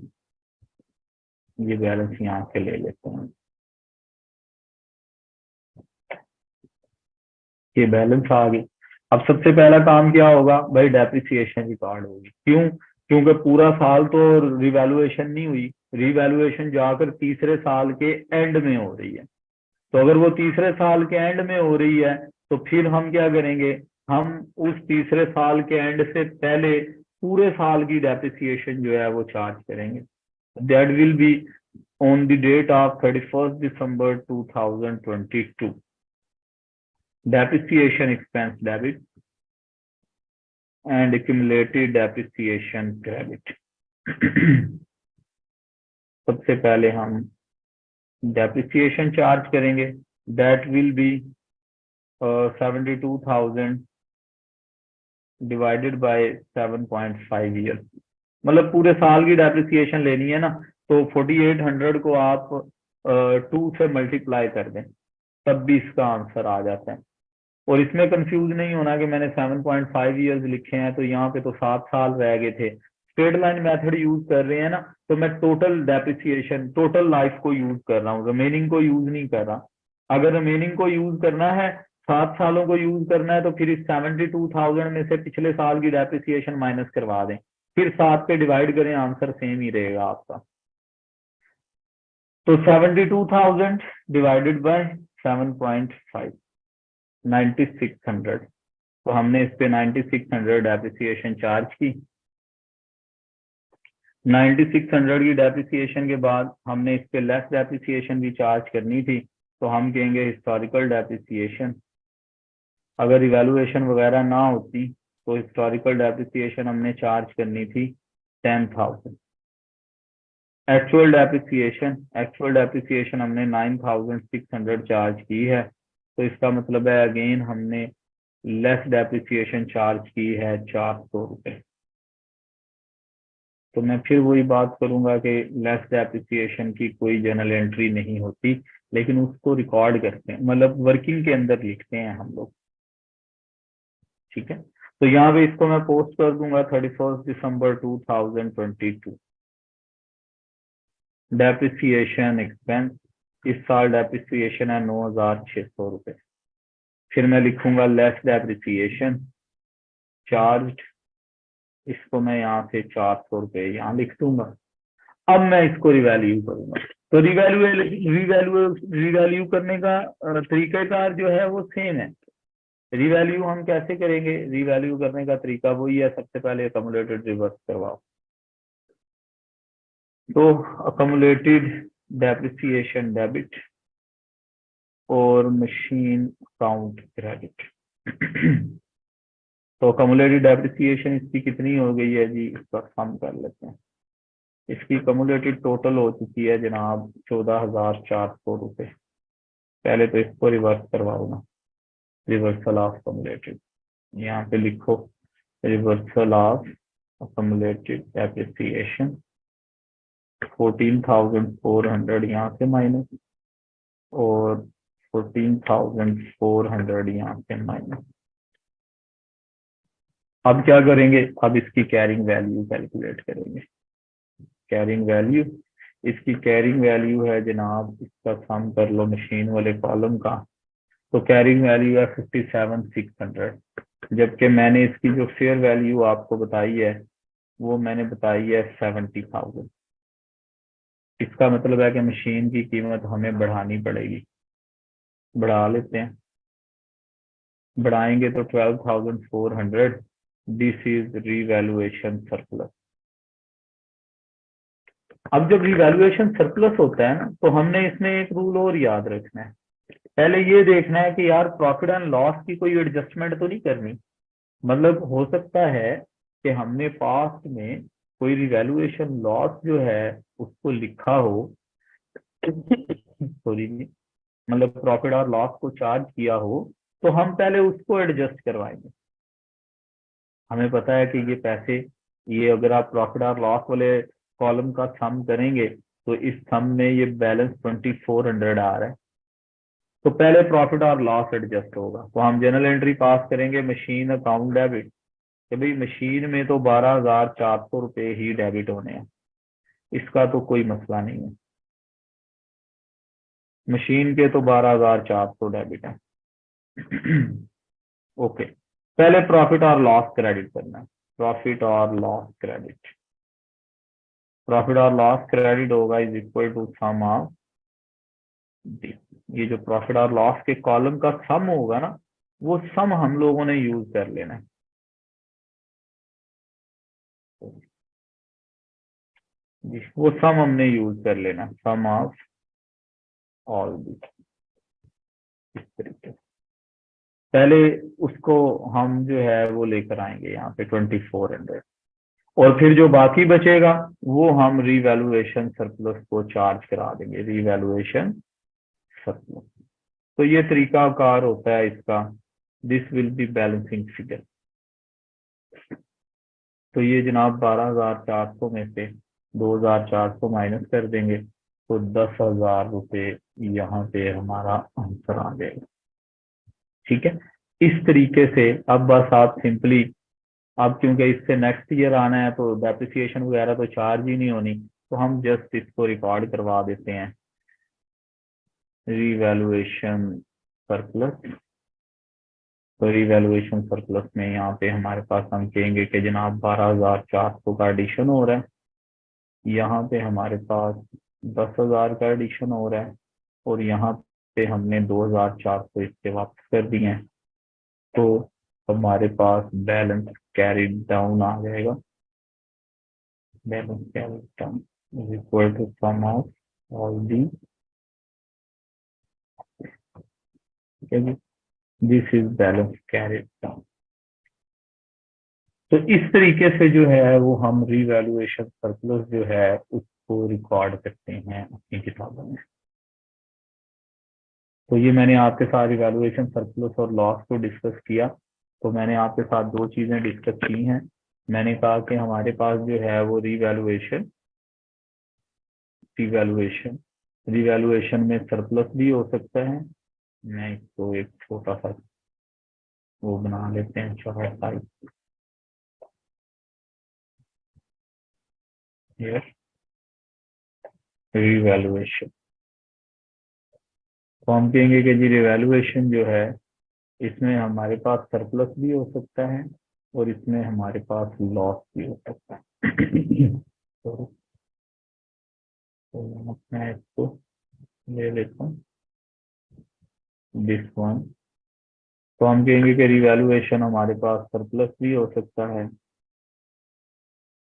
ये बैलेंस यहाँ से ले लेते हैं। ये बैलेंस आ गई। अब सबसे पहला काम क्या होगा भाई, डेप्रिसिएशन रिकॉर्ड होगी। क्यों? क्योंकि पूरा साल तो रिवैल्यूएशन नहीं हुई, रिवैल्यूएशन जाकर तीसरे साल के एंड में हो रही है। तो अगर वो तीसरे साल के एंड में हो रही है तो फिर हम क्या करेंगे, हम उस तीसरे साल के एंड से पहले पूरे साल की डेप्रिसिएशन जो है वो चार्ज करेंगे। That will be on the date of 31 December 2022। depreciation expense debit and accumulated depreciation credit। सबसे पहले हम डेप्रिसिएशन चार्ज करेंगे, that will B 72,000 divided by 7.5 year. मतलब पूरे साल की डेप्रिसिएशन लेनी है ना, तो 4800 को आप 2 से मल्टीप्लाई कर दें, तब भी इसका आंसर आ जाता है। और इसमें कंफ्यूज नहीं होना कि मैंने 7.5 ईयर्स लिखे हैं तो यहाँ पे तो 7 साल रह गए थे। स्ट्रेट लाइन मेथड यूज कर रहे हैं ना, तो मैं टोटल डेप्रिसिएशन टोटल लाइफ को यूज कर रहा हूँ, रिमेनिंग को यूज नहीं कर रहा। अगर रिमेनिंग को यूज करना है, 7 सालों को यूज करना है, तो फिर इस 72,000 में से पिछले साल की डेप्रिसिएशन माइनस करवा दें, फिर 7 पे डिवाइड करें, आंसर सेम ही रहेगा आपका। तो 72,000 डिवाइडेड बाय 7.5, 9600। तो हमने इस पे 9600 डेप्रिसिएशन चार्ज की। 9600 की डेप्रिसिएशन के बाद हमने इस पे लेस डेप्रिसिएशन भी चार्ज करनी थी, तो हम कहेंगे हिस्टोरिकल डेप्रिसिएशन। अगर इवेलुएशन वगैरह ना होती तो हिस्टोरिकल डेप्रिसिएशन हमने चार्ज करनी थी 10,000। एक्चुअल डेप्रिसिएशन हमने 9,600 चार्ज की है, तो इसका मतलब है अगेन हमने लेस डेप्रिसिएशन चार्ज की है 400 रुपए। तो मैं फिर वही बात करूंगा कि लेस डेप्रिसिएशन की कोई जर्नल एंट्री नहीं होती, लेकिन उसको रिकॉर्ड करते हैं, मतलब वर्किंग के अंदर लिखते हैं हम लोग। ठीक है, तो यहाँ पे इसको मैं पोस्ट कर दूंगा 31 दिसंबर 2022। डेप्रिसिएशन एक्सपेंस, इस साल डेप्रिसिएशन है 9,600 रुपए। फिर मैं लिखूंगा लेस डेप्रिसिएशन चार्ज, इसको मैं यहाँ से 400 रुपए यहाँ लिख दूंगा। अब मैं इसको रिवैल्यू करूंगा। तो रिवैल्यू करने का तरीकाकार जो है वो सेम है। रिवैल्यू हम कैसे करेंगे, रिवैल्यू करने का तरीका वही है, सबसे पहले अकोमोडेटेड रिवर्स करवाओ। तो अकोमोडेटेड डेप्रिसिएशन डेबिट और मशीन अकाउंट क्रेडिट। तो अकोमोडेटेड डेप्रिसिएशन इसकी कितनी हो गई है जी, इसका सम कर लेते हैं। इसकी कम्युलेटेड टोटल हो चुकी है जनाब 14,400 रुपए। पहले तो इसको रिवर्स करवाओ ना, रिवर्सल ऑफ कम्युलेटेड, यहाँ पे लिखो रिवर्सल ऑफ अकोमोडेटेड डेप्रिसिएशन 14,400 यहाँ से माइनस और 14,400 यहाँ से माइनस। अब क्या करेंगे, अब इसकी कैरिंग वैल्यू कैलकुलेट करेंगे। कैरिंग वैल्यू, इसकी कैरिंग वैल्यू है जनाब, इसका सम कर लो मशीन वाले कॉलम का, तो कैरिंग वैल्यू है 57,600। जबकि मैंने इसकी जो फेयर वैल्यू आपको बताई है वो मैंने बताई है 70,000। इसका मतलब है कि मशीन की कीमत हमें बढ़ानी पड़ेगी। बढ़ा लेते हैं, बढ़ाएंगे तो 12,400। This is revaluation surplus. अब जब रिवैल्यूएशन सरप्लस होता है ना, तो हमने इसमें एक रूल और याद रखना है। पहले ये देखना है कि यार प्रॉफिट एंड लॉस की कोई एडजस्टमेंट तो नहीं करनी। मतलब हो सकता है कि हमने पास्ट में कोई रिवैल्यूएशन लॉस जो है उसको लिखा हो, सॉरी, मतलब प्रॉफिट और लॉस को चार्ज किया हो, तो हम पहले उसको एडजस्ट करवाएंगे। हमें पता है कि ये पैसे, ये अगर आप प्रॉफिट और लॉस वाले कॉलम का सम करेंगे तो इस सम में ये बैलेंस 2400 आ रहा है। तो पहले प्रॉफिट और लॉस एडजस्ट होगा, तो हम जनरल एंट्री पास करेंगे मशीन अकाउंट डेबिट, कि भाई मशीन में तो 12,400 रुपये ही डेबिट होने हैं, इसका तो कोई मसला नहीं है। मशीन के तो 12,400 डेबिट है। ओके, पहले प्रॉफिट और लॉस क्रेडिट करना है। प्रॉफिट और लॉस क्रेडिट, प्रॉफिट और लॉस क्रेडिट होगा is equal to sum of D. ये जो प्रॉफिट और लॉस के कॉलम का सम होगा ना, वो सम हम लोगों ने यूज कर लेना है। वो सम हमने यूज कर लेना, सम ऑफ ऑल दी। इस तरीके से पहले उसको हम जो है वो लेकर आएंगे यहाँ पे 2400, और फिर जो बाकी बचेगा वो हम रिवैल्यूएशन सरप्लस को चार्ज करा देंगे, रिवैल्यूएशन सरप्लस। तो ये तरीकाकार होता है इसका। This will be balancing figure. तो ये जनाब 12,400 में से 2,400 माइनस कर देंगे तो 10,000 रुपये यहाँ पे हमारा आंसर आ जाएगा। ठीक है, इस तरीके से अब बस आप सिंपली, अब क्योंकि इससे नेक्स्ट ईयर आना है तो डेप्रिसिएशन वगैरह तो चार्ज ही नहीं होनी, तो हम जस्ट इसको रिकॉर्ड करवा देते हैं, रिवैल्यूएशन सरप्लस। तो रिवैल्यूएशन सरप्लस में यहाँ पे हमारे पास हम कहेंगे कि जनाब 12,400 का एडिशन हो रहा है, यहाँ पे हमारे पास 10,000 का एडिशन हो रहा है, और यहाँ पे हमने 2,400 इससे वापस कर दिए हैं। तो हमारे पास बैलेंस कैरिड डाउन आ जाएगा। Balance carried down is equal to sum of all the, ठीक है जी, this is balance carried down. तो इस तरीके से जो है वो हम रिवैल्यूएशन सरप्लस जो है उसको रिकॉर्ड करते हैं अपनी किताबों में। तो ये मैंने आपके साथ रिवैल्यूएशन सरप्लस और लॉस को डिस्कस किया। तो मैंने आपके साथ दो चीजें डिस्कस की हैं। मैंने कहा कि हमारे पास जो है वो रिवैल्यूएशन रिवैल्यूएशन रिवैल्यूएशन में सरप्लस भी हो सकता है। मैं इसको एक छोटा सा वो बना लेते हैं, चार्ट टाइप, रिवैल्यूएशन। तो हम कहेंगे कि जी रिवैल्यूएशन जो है इसमें हमारे पास सरप्लस भी हो सकता है और इसमें हमारे पास लॉस भी हो सकता है। तो मैं इसको ले लेता हूँ, दिस वन। तो हम कहेंगे कि रिवैल्यूएशन हमारे पास सरप्लस भी हो सकता है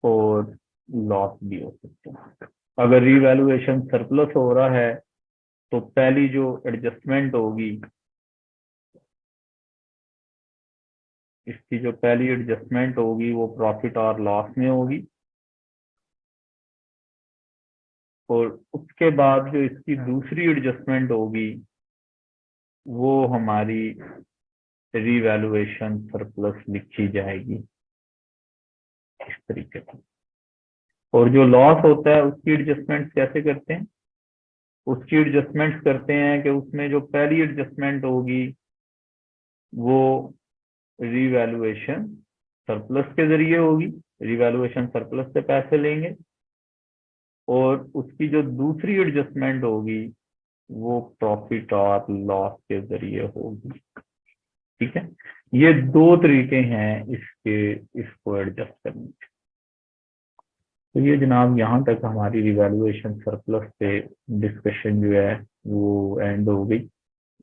और लॉस भी हो सकता है। अगर रिवैल्यूएशन सरप्लस हो रहा है तो पहली जो एडजस्टमेंट होगी, इसकी जो पहली एडजस्टमेंट होगी वो प्रॉफिट और लॉस में होगी, और उसके बाद जो इसकी दूसरी एडजस्टमेंट होगी वो हमारी रिवैल्यूएशन सरप्लस लिखी जाएगी इस तरीके से। और जो लॉस होता है उसकी एडजस्टमेंट कैसे करते हैं? उसकी एडजस्टमेंट करते हैं कि उसमें जो पहली एडजस्टमेंट होगी वो रिवैल्यूएशन सरप्लस के जरिए होगी, रिवैल्यूएशन सरप्लस से पैसे लेंगे, और उसकी जो दूसरी एडजस्टमेंट होगी वो प्रॉफिट और लॉस के जरिए होगी। ठीक है, ये दो तरीके हैं इसके, इसको एडजस्ट करने के। तो ये जनाब यहाँ तक हमारी रिवैल्यूएशन सरप्लस पे डिस्कशन जो है वो एंड हो गई।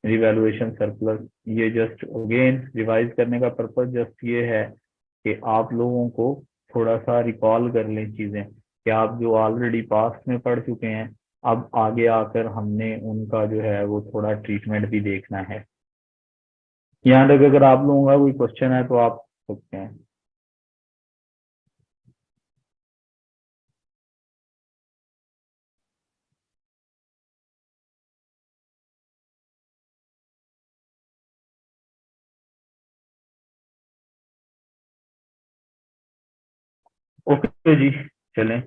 रिवैल्यूएशन सरप्लस ये जस्ट अगेन रिवाइज करने का पर्पज जस्ट ये है कि आप लोगों को थोड़ा सा रिकॉल कर लें चीजें कि आप जो ऑलरेडी पास्ट में पढ़ चुके हैं, अब आगे आकर हमने उनका जो है वो थोड़ा ट्रीटमेंट भी देखना है। यहाँ तक अगर आप लोगों का कोई क्वेश्चन है तो आप सकते हैं। ओके जी, चलें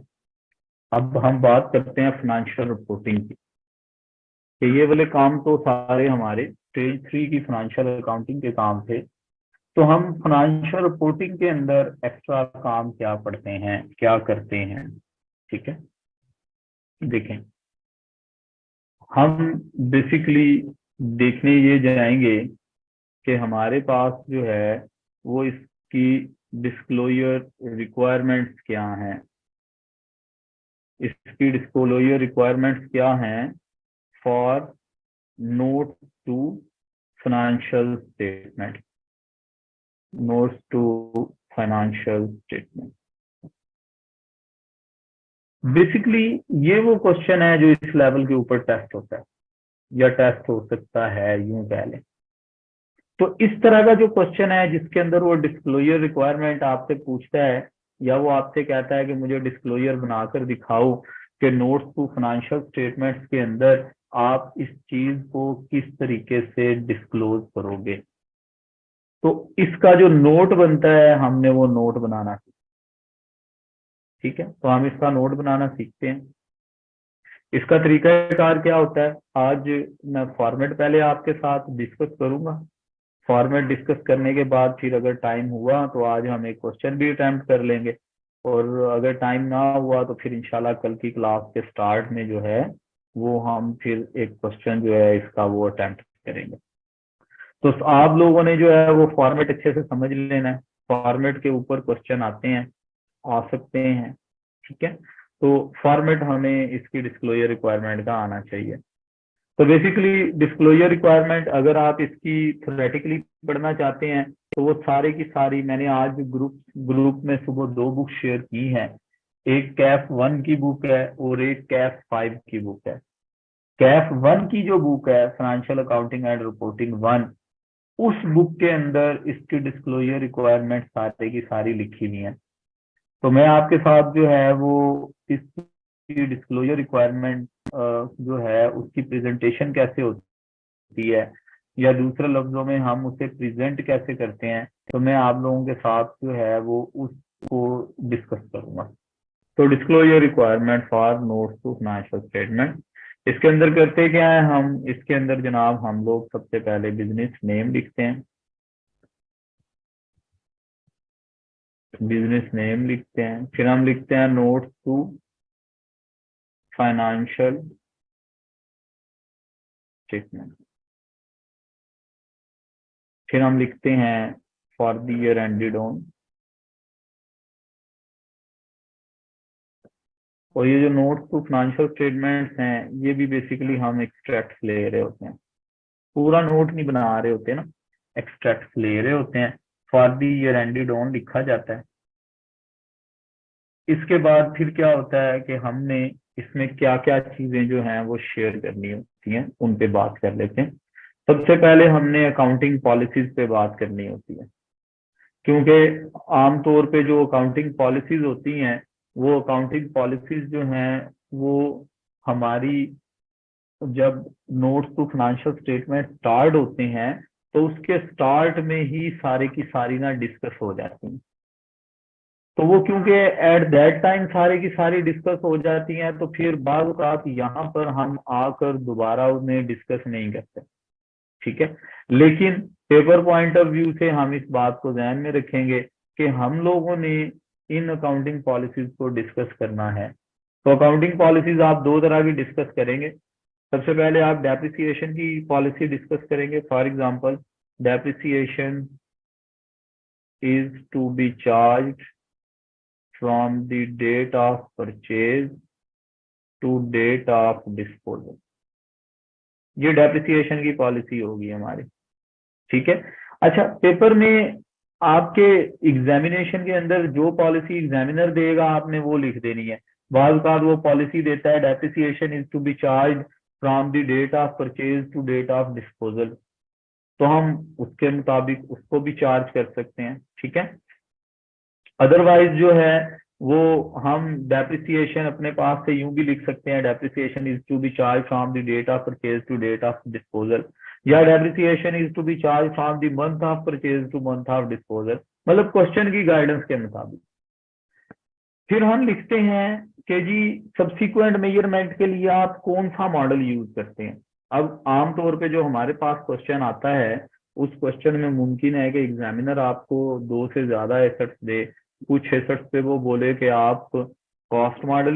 अब हम बात करते हैं फाइनेंशियल रिपोर्टिंग की। कि ये वाले काम तो सारे हमारे स्टेज 3 की फाइनेंशियल अकाउंटिंग के काम थे। तो हम फाइनेंशियल रिपोर्टिंग के अंदर एक्स्ट्रा काम क्या पढ़ते हैं, क्या करते हैं, ठीक है। देखें, हम बेसिकली देखने ये जाएंगे कि हमारे पास जो है वो इसकी डिस्क्लोजर रिक्वायरमेंट्स क्या हैं। इसकी डिस्क्लोजर रिक्वायरमेंट्स क्या हैं for note to financial statement, notes to financial statement. Basically ये वो क्वेश्चन है जो इस लेवल के ऊपर टेस्ट होता है या टेस्ट हो सकता है, यूं कह लें। तो इस तरह का जो क्वेश्चन है जिसके अंदर वो डिस्क्लोजर रिक्वायरमेंट आपसे पूछता है या वो आपसे कहता है कि मुझे डिस्क्लोजर बनाकर दिखाओ कि नोट्स टू फाइनेंशियल स्टेटमेंट्स के अंदर आप इस चीज को किस तरीके से डिस्क्लोज करोगे। तो इसका जो नोट बनता है हमने वो नोट बनाना सीखा, ठीक है। तो हम इसका नोट बनाना सीखते हैं। इसका तरीकाकार क्या होता है, आज मैं फॉर्मेट पहले आपके साथ डिस्कस करूंगा। फॉर्मेट डिस्कस करने के बाद फिर अगर टाइम हुआ तो आज हम एक क्वेश्चन भी अटेम्प्ट कर लेंगे, और अगर टाइम ना हुआ तो फिर इंशाल्लाह कल की क्लास के स्टार्ट में जो है वो हम फिर एक क्वेश्चन जो है इसका वो अटेम्प्ट करेंगे। तो आप लोगों ने जो है वो फॉर्मेट अच्छे से समझ लेना है। फॉर्मेट के ऊपर क्वेश्चन आते हैं, आ सकते हैं, ठीक है। तो फॉर्मेट हमें इसकी डिस्क्लोजर रिक्वायरमेंट का आना चाहिए। तो बेसिकली डिस्क्लोजर रिक्वायरमेंट अगर आप इसकी थ्योरेटिकली पढ़ना चाहते हैं तो वो सारे की सारी मैंने आज ग्रुप में सुबह 2 बुक शेयर की हैं। एक कैफ 1 की बुक है और एक कैफ 5 की बुक है। कैफ 1 की जो बुक है फाइनेंशियल अकाउंटिंग एंड रिपोर्टिंग 1, उस बुक के अंदर इसकी डिस्क्लोजर रिक्वायरमेंट सारे की सारी लिखी हुई है। तो मैं आपके साथ जो है वो इसकी डिस्क्लोजर रिक्वायरमेंट जो है उसकी प्रेजेंटेशन कैसे होती है या दूसरे लफ्जों में हम उसे प्रेजेंट कैसे करते हैं, तो मैं आप लोगों के साथ जो है वो उसको डिस्कस करूंगा। तो disclosure requirement for notes to financial statement, इसके अंदर करते क्या है हम, इसके अंदर जनाब हम लोग सबसे पहले बिजनेस नेम लिखते हैं। बिजनेस नेम लिखते हैं, फिर हम लिखते हैं नोट्स टू फाइनेंशियल स्टेटमेंट, फिर हम लिखते हैं for the year ended on. और ये जो नोट्स टू फाइनेंशियल स्टेटमेंट्स हैं ये भी बेसिकली हम एक्सट्रैक्ट्स ले रहे होते हैं, पूरा नोट नहीं बना रहे होते ना, एक्सट्रैक्ट्स ले रहे होते हैं। For the year ended on लिखा जाता है। इसके बाद फिर क्या होता है कि हमने इसमें क्या क्या चीजें जो हैं वो शेयर करनी होती हैं, उन पे बात कर लेते हैं। सबसे पहले हमने अकाउंटिंग पॉलिसीज पे बात करनी होती है, क्योंकि आमतौर पे जो अकाउंटिंग पॉलिसीज होती हैं वो अकाउंटिंग पॉलिसीज जो हैं वो हमारी जब notes to financial statement start होते हैं तो उसके स्टार्ट में ही सारे की सारी ना डिस्कस हो जाती हैं। तो वो क्योंकि एट दैट टाइम सारी की सारी डिस्कस हो जाती हैं तो फिर बाद रात यहाँ पर हम आकर दोबारा उन्हें डिस्कस नहीं करते, ठीक है। लेकिन पेपर पॉइंट ऑफ व्यू से हम इस बात को ध्यान में रखेंगे कि हम लोगों ने इन अकाउंटिंग पॉलिसीज को डिस्कस करना है। तो अकाउंटिंग पॉलिसीज आप 2 तरह की डिस्कस करेंगे। सबसे पहले आप डेप्रिसिएशन की पॉलिसी डिस्कस करेंगे। For example, depreciation is to be charge from the date of purchase to date of disposal. ये डेप्रिसिएशन की पॉलिसी होगी हमारी, ठीक है। अच्छा, पेपर में आपके एग्जामिनेशन के अंदर जो पॉलिसी एग्जामिनर देगा आपने वो लिख देनी है। बाद वो पॉलिसी देता है depreciation is to be charge from the date of purchase to date of disposal, तो हम उसके मुताबिक उसको भी चार्ज कर सकते हैं, ठीक है। अदरवाइज जो है वो हम डेप्रिसिएशन अपने पास से यूं भी लिख सकते हैं, depreciation is to be charge from the date of purchase to date of disposal, या depreciation is to be charge from the month of purchase to month of disposal, मतलब क्वेश्चन की गाइडेंस के मुताबिक। फिर हम लिखते हैं कि जी सब्सिक्वेंट मेजरमेंट के लिए आप कौन सा मॉडल यूज करते हैं। अब आमतौर पे जो हमारे पास क्वेश्चन आता है उस क्वेश्चन में मुमकिन है कि एग्जामिनर आपको 2 से ज्यादा एसेट्स दे, कुछ एसेट्स पे वो बोले कि आप कॉस्ट मॉडल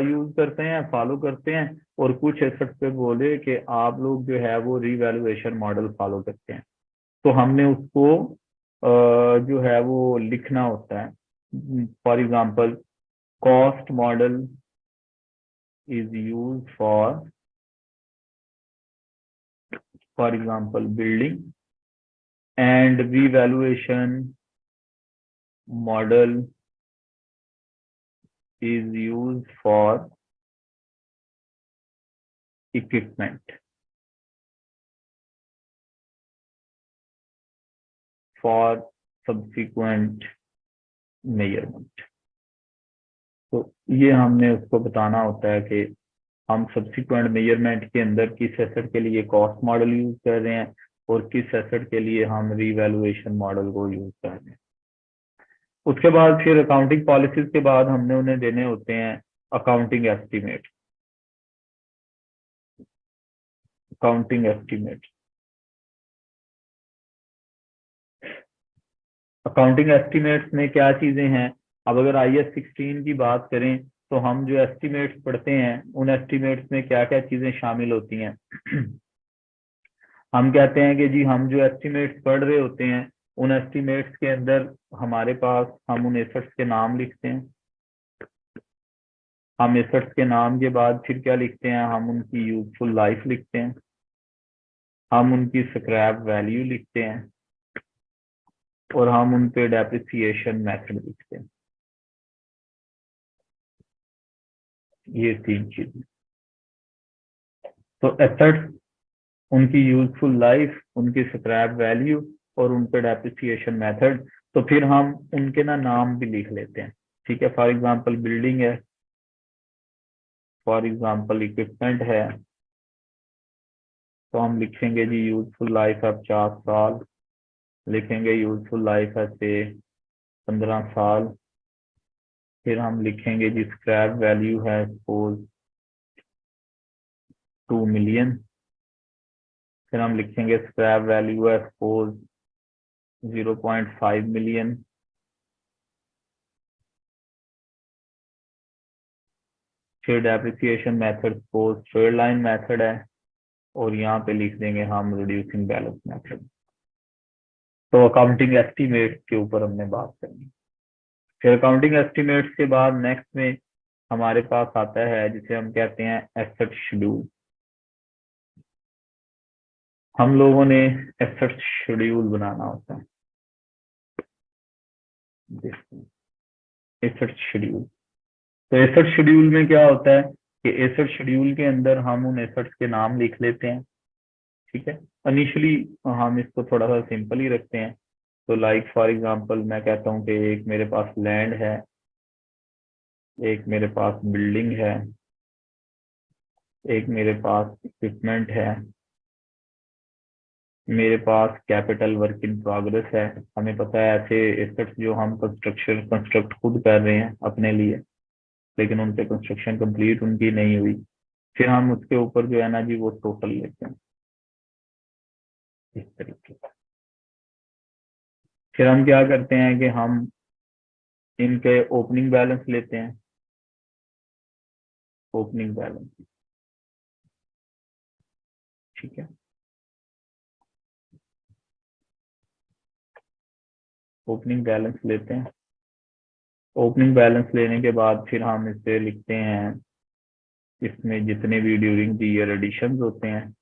यूज करते हैं, फॉलो करते हैं, और कुछ एसेट्स पे बोले कि आप लोग जो है वो रिवैल्यूएशन मॉडल फॉलो करते हैं। तो हमने उसको जो है वो लिखना होता है। For example, cost model is used for example building, and revaluation model is used for equipment for subsequent measurement। तो ये हमने उसको बताना होता है कि हम सब्सिक्वेंट मेजरमेंट के अंदर किस एसेट के लिए कॉस्ट मॉडल यूज कर रहे हैं और किस एसेट के लिए हम रिवैल्यूएशन मॉडल को यूज कर रहे हैं। उसके बाद फिर अकाउंटिंग पॉलिसीज के बाद हमने उन्हें देने होते हैं accounting estimate. Accounting estimate accounting estimates में क्या चीजें हैं। अब अगर IAS 16 की बात करें तो हम जो एस्टीमेट्स पढ़ते हैं उन एस्टीमेट्स में क्या क्या चीजें शामिल होती हैं। हम कहते हैं कि जी हम जो एस्टीमेट्स पढ़ रहे होते हैं उन एस्टीमेट्स के अंदर हमारे पास हम उन एसेट्स के नाम लिखते हैं। हम एसेट्स के नाम के बाद फिर क्या लिखते हैं, हम उनकी यूजफुल लाइफ लिखते हैं, हम उनकी स्क्रैप वैल्यू लिखते हैं, और हम उन पे डेप्रिसिएशन मेथड लिखते हैं। ये 3 चीजें। तो एसेट्स, उनकी यूजफुल लाइफ, उनकी स्क्रैप वैल्यू और उन पे डेप्रिसिएशन मेथड। तो फिर हम उनके ना नाम भी लिख लेते हैं, ठीक है। फॉर एग्जांपल बिल्डिंग है, फॉर एग्जांपल इक्विपमेंट है, तो हम लिखेंगे जी यूजफुल लाइफ है 50 साल, लिखेंगे यूजफुल लाइफ है से 15 साल। फिर हम लिखेंगे जी स्क्रैप वैल्यू है सपोज 2 मिलियन। फिर हम लिखेंगे स्क्रैप वैल्यू है सपोज 0.5 मिलियन। फिर depreciation method suppose straight line method है, और यहाँ पे लिख देंगे हम रिड्यूसिंग बैलेंस मेथड। तो अकाउंटिंग एस्टीमेट के ऊपर हमने बात करनी। फिर अकाउंटिंग एस्टीमेट्स के बाद नेक्स्ट में हमारे पास आता है जिसे हम कहते हैं एसेट शेड्यूल। हम लोगों ने एसेट शेड्यूल बनाना होता है। एसेट शेड्यूल, तो एसेट शेड्यूल में क्या होता है कि एसेट शेड्यूल के अंदर हम उन एसेट्स के नाम लिख लेते हैं, ठीक है। इनिशियली हम इसको थोड़ा सा सिंपल ही रखते हैं। तो लाइक फॉर एग्जांपल मैं कहता हूँ कि एक मेरे पास लैंड है, एक मेरे पास बिल्डिंग है, एक मेरे पास इक्विपमेंट है, मेरे पास कैपिटल वर्क इन प्रोग्रेस है। हमें पता है ऐसे एसेट्स जो हम कंस्ट्रक्ट खुद कर रहे हैं अपने लिए, लेकिन उन पे कंस्ट्रक्शन कंप्लीट उनकी नहीं हुई, फिर हम उसके ऊपर जो है ना जी वो टोटल लेते हैं इस तरीके से। फिर हम क्या करते हैं कि हम इनके ओपनिंग बैलेंस लेते हैं। ओपनिंग बैलेंस, ठीक है। ओपनिंग बैलेंस लेते हैं, ओपनिंग बैलेंस लेने के बाद फिर हम इसे लिखते हैं, इसमें जितने भी ड्यूरिंग द ईयर एडिशंस होते हैं,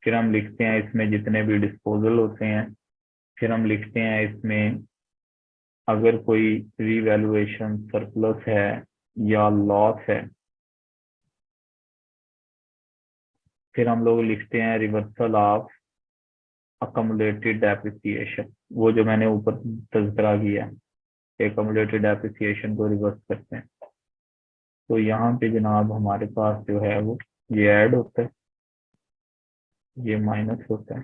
फिर हम लिखते हैं इसमें जितने भी डिस्पोजल होते हैं, फिर हम लिखते हैं इसमें अगर कोई रीवैल्यूएशन सरप्लस है या लॉस है, फिर हम लोग लिखते हैं रिवर्सल ऑफ अकमुलेटेड डेप्रिसिएशन, वो जो मैंने ऊपर तज़किरा किया, अकमुलेटेड डेप्रिसिएशन को रिवर्स करते हैं। तो यहाँ पे जनाब हमारे पास जो है वो ये ऐड होता है, ये माइनस होता है,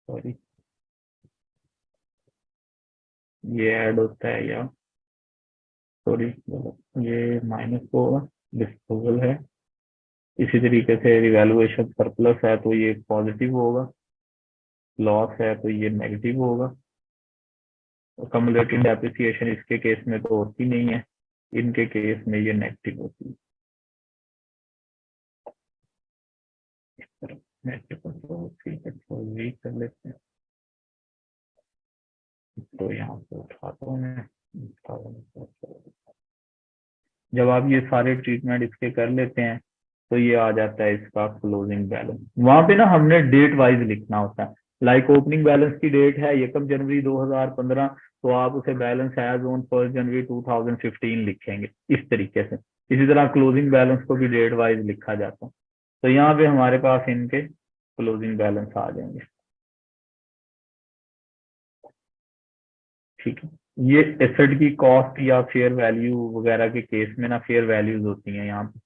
सॉरी ये ऐड होता है, या सॉरी ये माइनस होगा, डिस्पोजल है। इसी तरीके से रिवैल्यूएशन सरप्लस है तो ये पॉजिटिव होगा, लॉस है तो ये नेगेटिव होगा। कम्युलेटिव डेप्रिसिएशन इसके केस में तो होती नहीं है, इनके केस में ये नेगेटिव होती है। इस तरह नेगेटिव कर लेते हैं, तो यहाँ पे उठाता हूँ मैं। जब आप ये सारे ट्रीटमेंट इसके कर लेते हैं तो ये आ जाता है इसका क्लोजिंग बैलेंस। वहां पे ना हमने डेट वाइज लिखना होता है, लाइक ओपनिंग बैलेंस की डेट है 1 जनवरी 2015, तो आप उसे बैलेंस एज ऑन 1 जनवरी 2015 लिखेंगे इस तरीके से। इसी तरह क्लोजिंग बैलेंस को भी डेट वाइज लिखा जाता है। तो यहाँ पे हमारे पास इनके क्लोजिंग बैलेंस आ जाएंगे, ठीक है। ये एसेट की कॉस्ट या फेयर वैल्यू वगैरह के केस में ना फेयर वैल्यूज होती हैं यहाँ पे।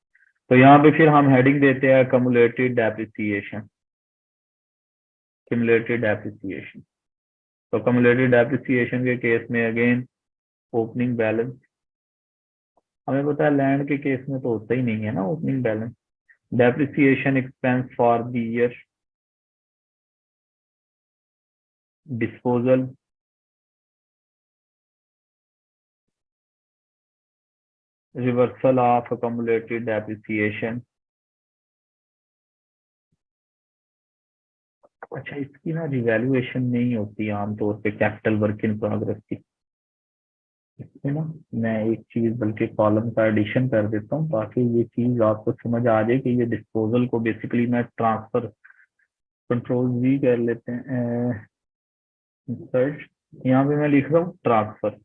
तो यहाँ पे फिर हम हेडिंग देते हैं कम्युलेटेड डेप्रिसिएशन, cumulative depreciation। तो cumulative depreciation के केस में अगेन ओपनिंग बैलेंस, हमें पता है लैंड के केस में तो होता ही नहीं है ना opening balance. Depreciation expense for the year, disposal, reversal of accumulated depreciation। अच्छा इसकी ना रिवैल्यूएशन नहीं होती आमतौर पे कैपिटल वर्क इन प्रोग्रेस की, इसमें ना मैं एक चीज बल्कि कॉलम का एडिशन कर देता हूँ ताकि ये चीज आपको समझ आ जाए कि ये डिस्पोजल को बेसिकली मैं ट्रांसफर, कंट्रोल वी कर लेते हैं, इंसर्ट, यहाँ पे मैं लिख रहा हूँ ट्रांसफर।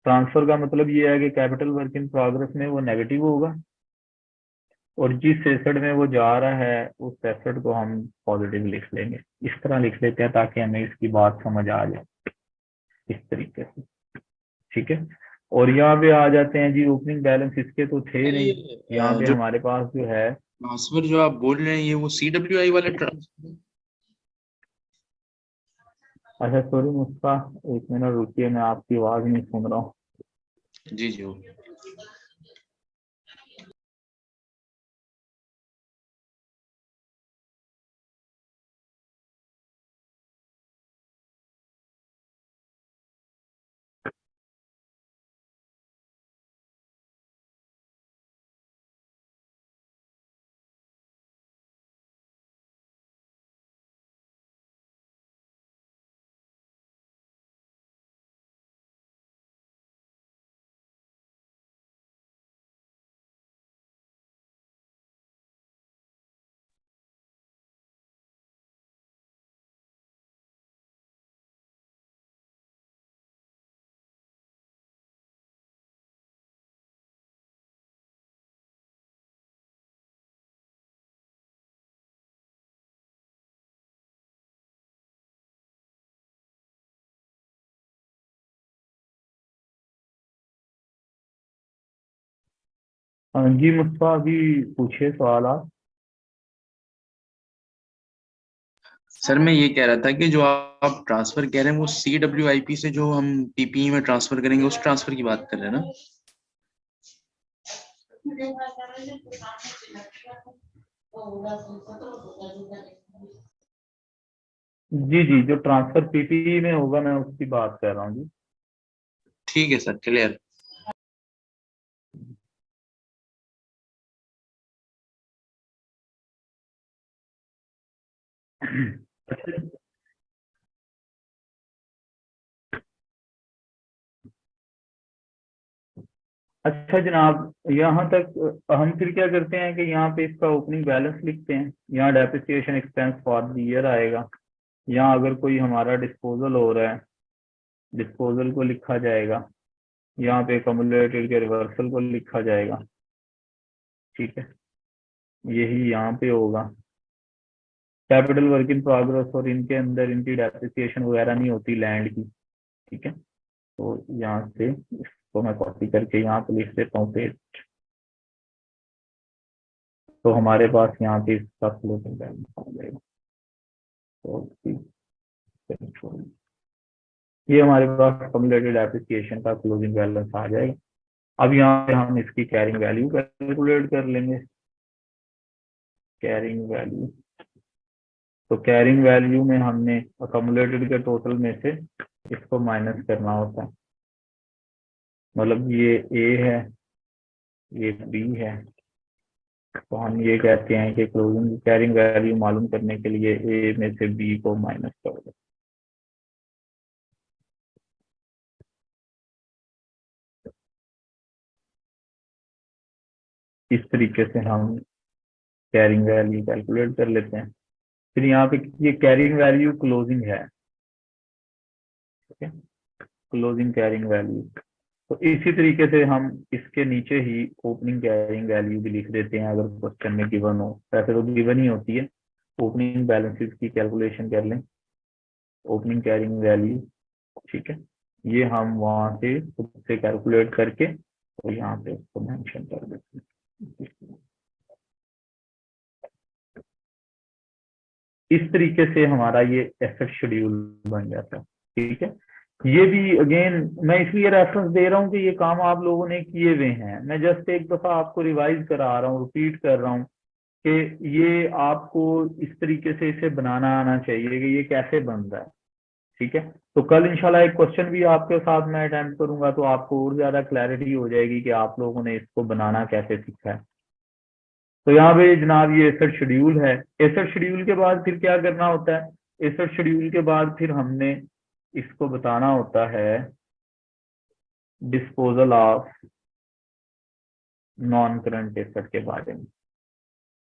ट्रांसफर का मतलब ये है कि कैपिटल वर्क इन प्रोग्रेस में वो नेगेटिव होगा और जिस एसेट में वो जा रहा है उस एसेट को हम पॉजिटिव लिख लेंगे। इस तरह लिख लेते हैं ताकि हमें इसकी बात समझ आ जाए इस तरीके से, ठीक है। और यहाँ पे आ जाते हैं जी ओपनिंग बैलेंस, इसके तो थे नहीं, यहाँ पे जो हमारे पास जो है, ट्रांसफर जो आप बोल रहे हैं ये वो CWI वाले ट्रांसफर। अच्छा सॉरी मुस्का, एक मिनट रुकिए, मैं आपकी आवाज नहीं सुन रहा हूँ। जी जी। हाँ जी मुस्का, अभी पूछिए सवाल आप। सर मैं ये कह रहा था कि जो आप ट्रांसफर कह रहे हैं वो CWIP से जो हम PPE में ट्रांसफर करेंगे उस ट्रांसफर की बात कर रहे हैं ना। जी जी, जो ट्रांसफर पीपीई में होगा मैं उसकी बात कर रहा हूँ ठीक है सर, क्लियर। जी। अच्छा जनाब, यहाँ तक हम फिर क्या करते हैं कि यहाँ पे इसका ओपनिंग बैलेंस लिखते हैं, यहाँ depreciation expense for the year आएगा। यहाँ अगर कोई हमारा डिस्पोजल हो रहा है, डिस्पोजल को लिखा जाएगा, यहाँ पे कम्युलेटेड के रिवर्सल को लिखा जाएगा, ठीक है, यही यहाँ पे होगा। कैपिटल वर्क इन प्रोग्रेस और इनके अंदर इनकी डेप्रिसिएशन वगैरह नहीं होती लैंड की, ठीक है। तो यहाँ से इसको मैं कॉपी करके यहाँ पे लिख देता हूँ पेज, तो हमारे पास यहाँ पे इसका क्लोजिंग बैलेंस आ जाएगा। तो ये हमारे पास कम्युलेटेड एप्लीकेशन का क्लोजिंग बैलेंस आ जाएगा। अब यहाँ पे हम इसकी कैरिंग वैल्यू कैलकुलेट कर लेंगे। कैरिंग वैल्यू, तो कैरिंग वैल्यू में हमने अकोमुलेटेड के टोटल में से इसको माइनस करना होता है, मतलब ये ए है, ये बी है, तो हम ये कहते हैं कि क्लोजिंग कैरिंग वैल्यू मालूम करने के लिए ए में से बी को माइनस कर दो। इस तरीके से हम कैरिंग वैल्यू कैलकुलेट कर लेते हैं। फिर यहाँ पे ये कैरिंग वैल्यू क्लोजिंग है, ठीक है, क्लोजिंग कैरिंग वैल्यू। तो इसी तरीके से हम इसके नीचे ही ओपनिंग कैरिंग वैल्यू भी लिख देते हैं अगर क्वेश्चन में गिवन हो। वैसे तो गिवन ही होती है, ओपनिंग बैलेंसेस की कैलकुलेशन कर लें, ओपनिंग कैरिंग वैल्यू, ठीक है, ये हम वहां से खुद से कैलकुलेट करके तो यहाँ पे इसको मेंशन कर देते हैं। इस तरीके से हमारा ये एसेट शेड्यूल बन जाता है, ठीक है। ये भी अगेन मैं इसलिए रेफरेंस दे रहा हूँ कि ये काम आप लोगों ने किए हुए हैं, मैं जस्ट एक दफा आपको रिवाइज करा रहा हूँ, रिपीट कर रहा हूँ कि ये आपको इस तरीके से इसे बनाना आना चाहिए कि ये कैसे बन रहा है, ठीक है। तो कल इंशाल्लाह एक क्वेश्चन भी आपके साथ मैं अटेम्प्ट करूंगा, तो आपको और ज्यादा क्लैरिटी हो जाएगी कि आप लोगों ने इसको बनाना कैसे सीखा है। तो यहाँ पे जनाब ये एसेट शेड्यूल है। एसेट शेड्यूल के बाद फिर क्या करना होता है, एसेट शेड्यूल के बाद फिर हमने इसको बताना होता है disposal of non current asset के बारे में,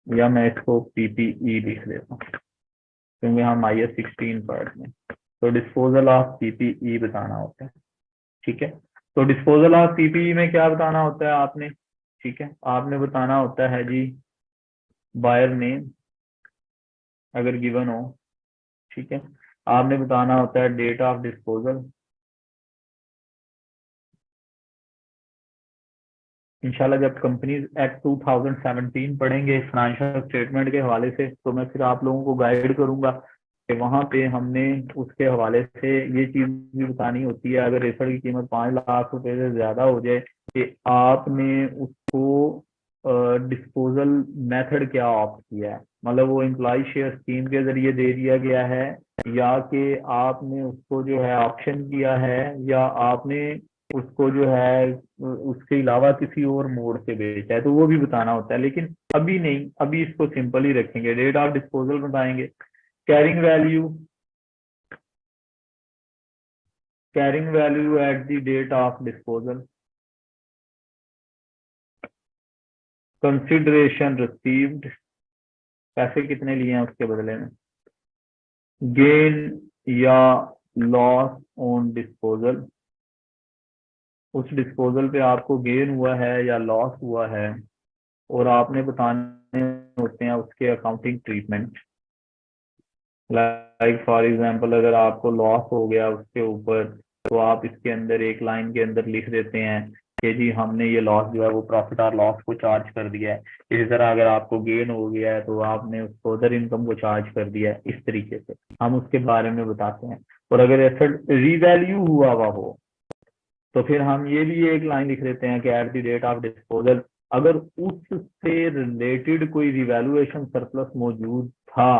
या मैं इसको पीपीई लिख देता हूँ क्योंकि हम IAS 16 पढ़ रहे हैं। तो डिस्पोजल ऑफ पीपीई बताना होता है, ठीक है। तो डिस्पोजल ऑफ पीपीई में क्या बताना होता है आपने, ठीक है, आपने बताना होता है जी बायर नेम अगर गिवन हो, ठीक है, आपने बताना होता है डेट ऑफ डिस्पोजल। इंशाल्लाह जब कंपनीज एक्ट 2017 पढ़ेंगे फाइनेंशियल स्टेटमेंट के हवाले से, तो मैं फिर आप लोगों को गाइड करूंगा कि वहां पे हमने उसके हवाले से ये चीज भी बतानी होती है, अगर एसड की कीमत 5 लाख रुपए से ज्यादा हो जाए कि आपने उसको डिस्पोजल मेथड क्या ऑप्ट किया है, मतलब वो एम्प्लॉय शेयर स्कीम के जरिए दे दिया गया है, या कि आपने उसको जो है ऑप्शन किया है, या आपने उसको जो है उसके अलावा किसी और मोड से बेचा है, तो वो भी बताना होता है। लेकिन अभी नहीं, अभी इसको सिंपल ही रखेंगे, डेट ऑफ डिस्पोजल बताएंगे, carrying value, carrying value at the date of disposal, consideration received, पैसे कितने लिए हैं उसके बदले में, गेन या लॉस ऑन डिस्पोजल, उस डिस्पोजल पे आपको गेन हुआ है या लॉस हुआ है, और आपने बताने होते हैं उसके accounting treatment. Like for example अगर आपको लॉस हो गया उसके ऊपर, तो आप इसके अंदर एक लाइन के अंदर लिख देते हैं कि जी हमने ये लॉस जो है वो प्रॉफिट और लॉस को चार्ज कर दिया है। इसी तरह अगर आपको गेन हो गया है तो आपने उसको अदर इनकम को चार्ज कर दिया है। इस तरीके से हम उसके बारे में बताते हैं। और अगर एसेट रीवैल्यू हुआ हुआ हो तो फिर हम ये भी एक लाइन लिख देते हैं कि at the date of disposal अगर उससे रिलेटेड कोई रिवैल्यूएशन सरप्लस मौजूद था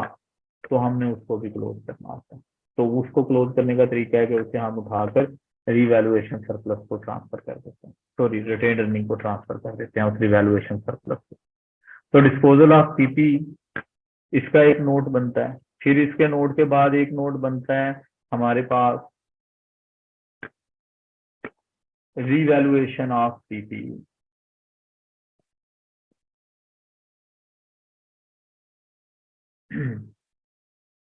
तो हमने उसको भी क्लोज करना होता है। तो उसको क्लोज करने का तरीका है कि उसे हम उठाकर रिवैल्यूएशन सरप्लस को ट्रांसफर कर देते हैं, सॉरी रिटेन्ड अर्निंग को ट्रांसफर कर देते हैं उस रिवैल्यूएशन सरप्लस को। तो डिस्पोजल ऑफ पीपी इसका एक नोट बनता है। फिर इसके नोट के बाद एक नोट बनता है हमारे पास revaluation of CPU।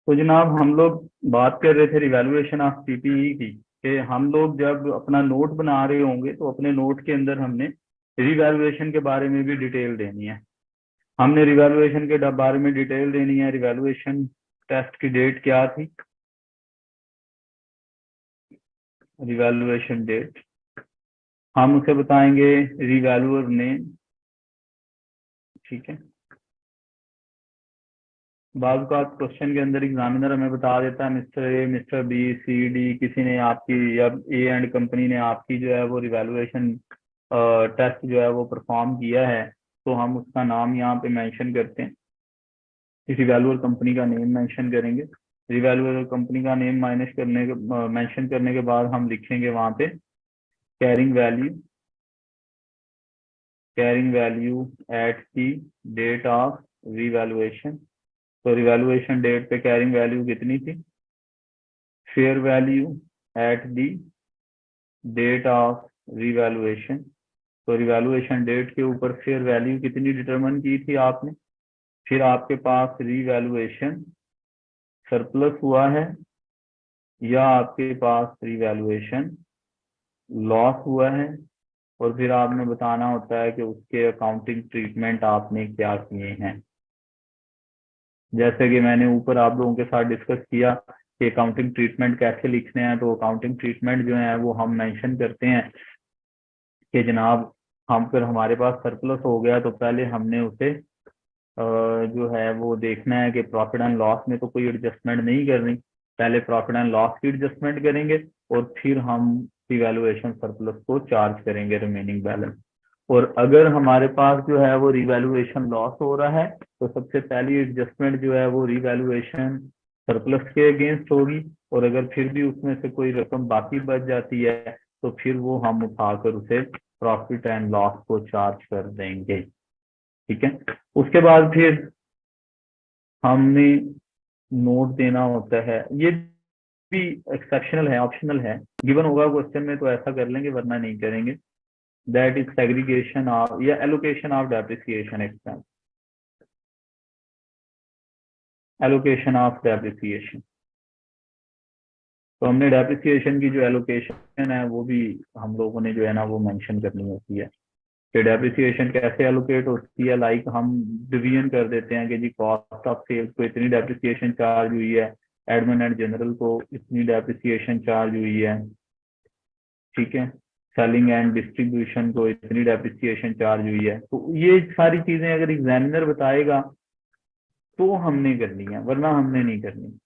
तो जनाब हम लोग बात कर रहे थे रिवैल्यूएशन ऑफ सीपीई की, कि हम लोग जब अपना नोट बना रहे होंगे तो अपने नोट के अंदर हमने रिवैल्यूएशन के बारे में भी डिटेल देनी है। हमने रिवैल्यूएशन के बारे में डिटेल देनी है। रिवैल्यूएशन टेस्ट की डेट क्या थी? रिवैल्यूएशन डेट हम उसे बताएंगे रिवैल्यूअर नेम, ठीक है। बाज़ का क्वेश्चन के अंदर एग्जामिनर हमें बता देता है mister A, mister B, C, D, किसी ने आपकी या ए एंड कंपनी ने आपकी जो है वो रिवैल्यूएशन टेस्ट जो है वो परफॉर्म किया है, तो हम उसका नाम यहाँ पे मेंशन करते हैं। किसी वैल्यूअर कंपनी का नेम मेंशन करेंगे। रिवैल्यूअर कंपनी का नेम मेंशन करने के बाद हम लिखेंगे वहां पे carrying value at the date of revaluation. तो रिवैल्यूएशन डेट पे कैरिंग वैल्यू कितनी थी? Fair value at the date of revaluation. तो रिवैल्यूएशन डेट के ऊपर फेयर वैल्यू कितनी डिटरमिन की थी आपने? फिर आपके पास रिवैल्यूएशन सरप्लस हुआ है या आपके पास रिवैल्यूएशन लॉस हुआ है, और फिर आपने बताना होता है कि उसके अकाउंटिंग ट्रीटमेंट आपने क्या किए हैं। जैसे कि मैंने ऊपर आप लोगों के साथ डिस्कस किया कि अकाउंटिंग ट्रीटमेंट कैसे लिखने हैं, तो अकाउंटिंग ट्रीटमेंट जो है वो हम मेंशन करते हैं कि जनाब हम फिर हमारे पास सरप्लस हो गया तो पहले हमने उसे जो है वो देखना है कि प्रॉफिट एंड लॉस में तो कोई एडजस्टमेंट नहीं करनी, पहले प्रॉफिट एंड लॉस की एडजस्टमेंट करेंगे और फिर हम रिवैल्यूएशन सरप्लस को चार्ज करेंगे रिमेनिंग बैलेंस। और अगर हमारे पास जो है वो रिवैल्यूएशन लॉस हो रहा है तो सबसे पहली एडजस्टमेंट जो है वो रिवैल्यूएशन सरप्लस के अगेंस्ट होगी, और अगर फिर भी उसमें से कोई रकम बाकी बच जाती है तो फिर वो हम उठाकर उसे प्रॉफिट एंड लॉस को चार्ज कर देंगे, ठीक है। उसके बाद फिर हमने नोट देना होता है। ये भी एक्सेप्शनल है, ऑप्शनल है। गिवन होगा क्वेश्चन में तो ऐसा कर लेंगे वरना नहीं करेंगे। दैट इज सेग्रीगेशन ऑफ या allocation of depreciation expense. Allocation of depreciation, तो हमने डेप्रिसिएशन की जो एलोकेशन है वो भी हम लोगों ने जो है ना वो मेंशन करनी होती है कि डेप्रिसिएशन कैसे एलोकेट होती है। लाइक हम डिवीजन कर देते हैं कि जी कॉस्ट ऑफ सेल्स को इतनी डेप्रिसिएशन चार्ज हुई है, एडमिन एंड जनरल को इतनी डेप्रिसिएशन चार्ज हुई है, ठीक है, सेलिंग एंड डिस्ट्रीब्यूशन को इतनी डेप्रिसिएशन चार्ज हुई है। तो ये सारी चीजें अगर एग्जामिनर बताएगा तो हमने करनी है वरना हमने नहीं करनी।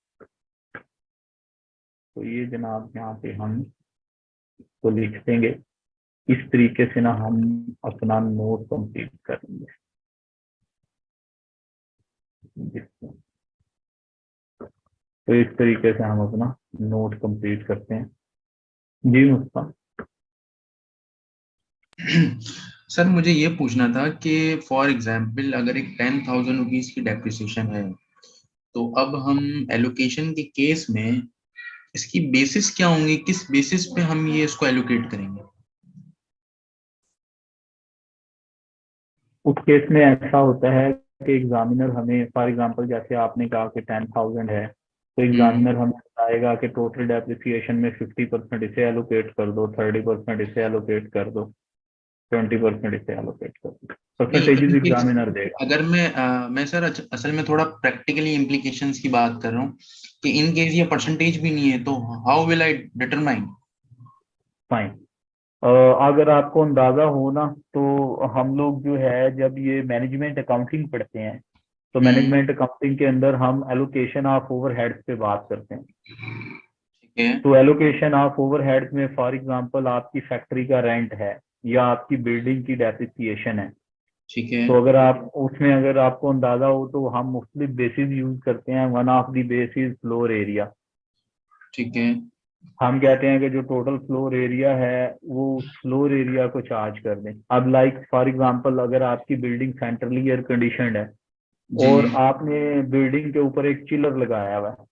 तो ये जनाब यहाँ पे हम तो लिख देंगे। इस तरीके से ना हम अपना नोट कंप्लीट करेंगे। तो इस तरीके से हम अपना नोट कंप्लीट करते हैं। जी मुस्तान। सर मुझे ये पूछना था कि फॉर एग्जाम्पल अगर एक 10,000 रुपीज की डेप्रिसिएशन है, तो अब हम एलोकेशन के केस में इसकी बेसिस क्या होंगे, किस बेसिस पे हम ये इसको एलोकेट करेंगे? उस केस में ऐसा होता है कि एग्जामिनर हमें फॉर एग्जांपल जैसे आपने कहा कि 10,000 है, तो एग्जामिनर हमें बताएगा कि टोटल डेप्रिसिएशन में 50% इसे एलोकेट कर दो, 30% इसे एलोकेट कर दो, 20% इसे एलोकेट कर दो। परसेंटेजेस एग्जामिनर देगा। अगर मैं सर असल में थोड़ा प्रैक्टिकली इम्प्लीकेशंस की बात कर रहा हूँ कि इन केस ये परसेंटेज भी नहीं है तो how will I determine? Fine. अगर आपको अंदाजा हो ना तो हम लोग जो है जब ये मैनेजमेंट अकाउंटिंग पढ़ते हैं तो मैनेजमेंट अकाउंटिंग के अंदर हम एलोकेशन ऑफ ओवरहेड्स पे बात करते हैं। ठीक है। तो एलोकेशन ऑफ ओवरहेड्स में फॉर एग्जांपल आपकी फैक्ट्री का रेंट है या आपकी बिल्डिंग की डेप्रिसिएशन है, ठीक है। तो अगर आप उसमें अगर आपको अंदाजा हो तो हम मुख्तलिफ बेसिस यूज करते हैं। One of the basis floor area. ठीक है। हम कहते हैं कि जो टोटल फ्लोर एरिया है वो उस फ्लोर एरिया को चार्ज कर दें। अब लाइक फॉर एग्जांपल अगर आपकी बिल्डिंग सेंट्रली एयर कंडीशनड है जी। और आपने बिल्डिंग के ऊपर एक चिलर लगाया हुआ है,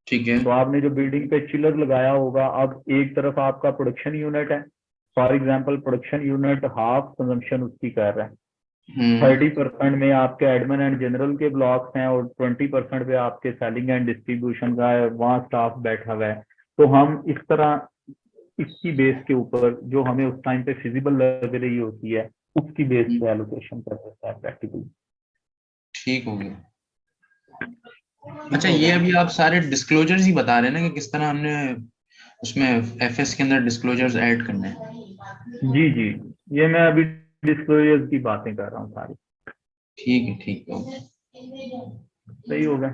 ठीक है। तो आपने जो बिल्डिंग पे चिलर लगाया होगा, अब एक तरफ आपका प्रोडक्शन यूनिट है for example production unit half consumption उसकी कर रहा है, 30% हम्म। में आपके एडमिन एंड जनरल के ब्लॉक्स हैं और 20% पे आपके सेलिंग एंड डिस्ट्रीब्यूशन का है, वहाँ स्टाफ बैठा हुआ है। तो हम इस तरह इसकी बेस के ऊपर जो हमें उस टाइम पे फिजिबल लग रही होती है उसकी बेस पे एलोकेशन कर देता है प्रैक्टिकली। ठीक हो गया। ठीक अच्छा, हो ये गया। अभी आप सारे डिस्क्लोजर्स ही बता रहे हैं ना कि किस तरह हमने उसमें एफएस के अंदर डिस्क्लोजर्स ऐड करने हैं? जी जी, ये मैं अभी डिस्क्लोजर्स की बातें कर रहा हूँ सारी। ठीक है, ठीक है। सही होगा।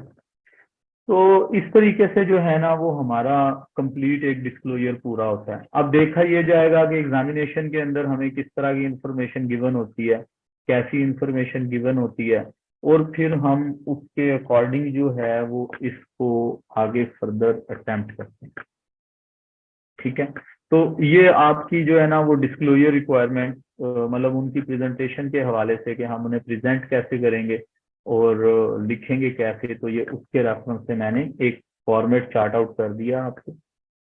तो इस तरीके से जो है ना वो हमारा कंप्लीट एक डिस्क्लोजर पूरा होता है। अब देखा ये जाएगा कि एग्जामिनेशन के अंदर हमें किस तरह की इंफॉर्मेशन गिवन होती है, कैसी इंफॉर्मेशन गिवन होती है, और फिर हम उसके अकॉर्डिंग जो है वो इसको आगे फर्दर अटेम्प्ट करते हैं। ठीक है। तो ये आपकी जो है ना वो डिस्क्लोजर रिक्वायरमेंट, मतलब उनकी प्रेजेंटेशन के हवाले से कि हम उन्हें प्रेजेंट कैसे करेंगे और लिखेंगे कैसे, तो ये उसके रेफरेंस से मैंने एक फॉर्मेट चार्ट आउट कर दिया आपको।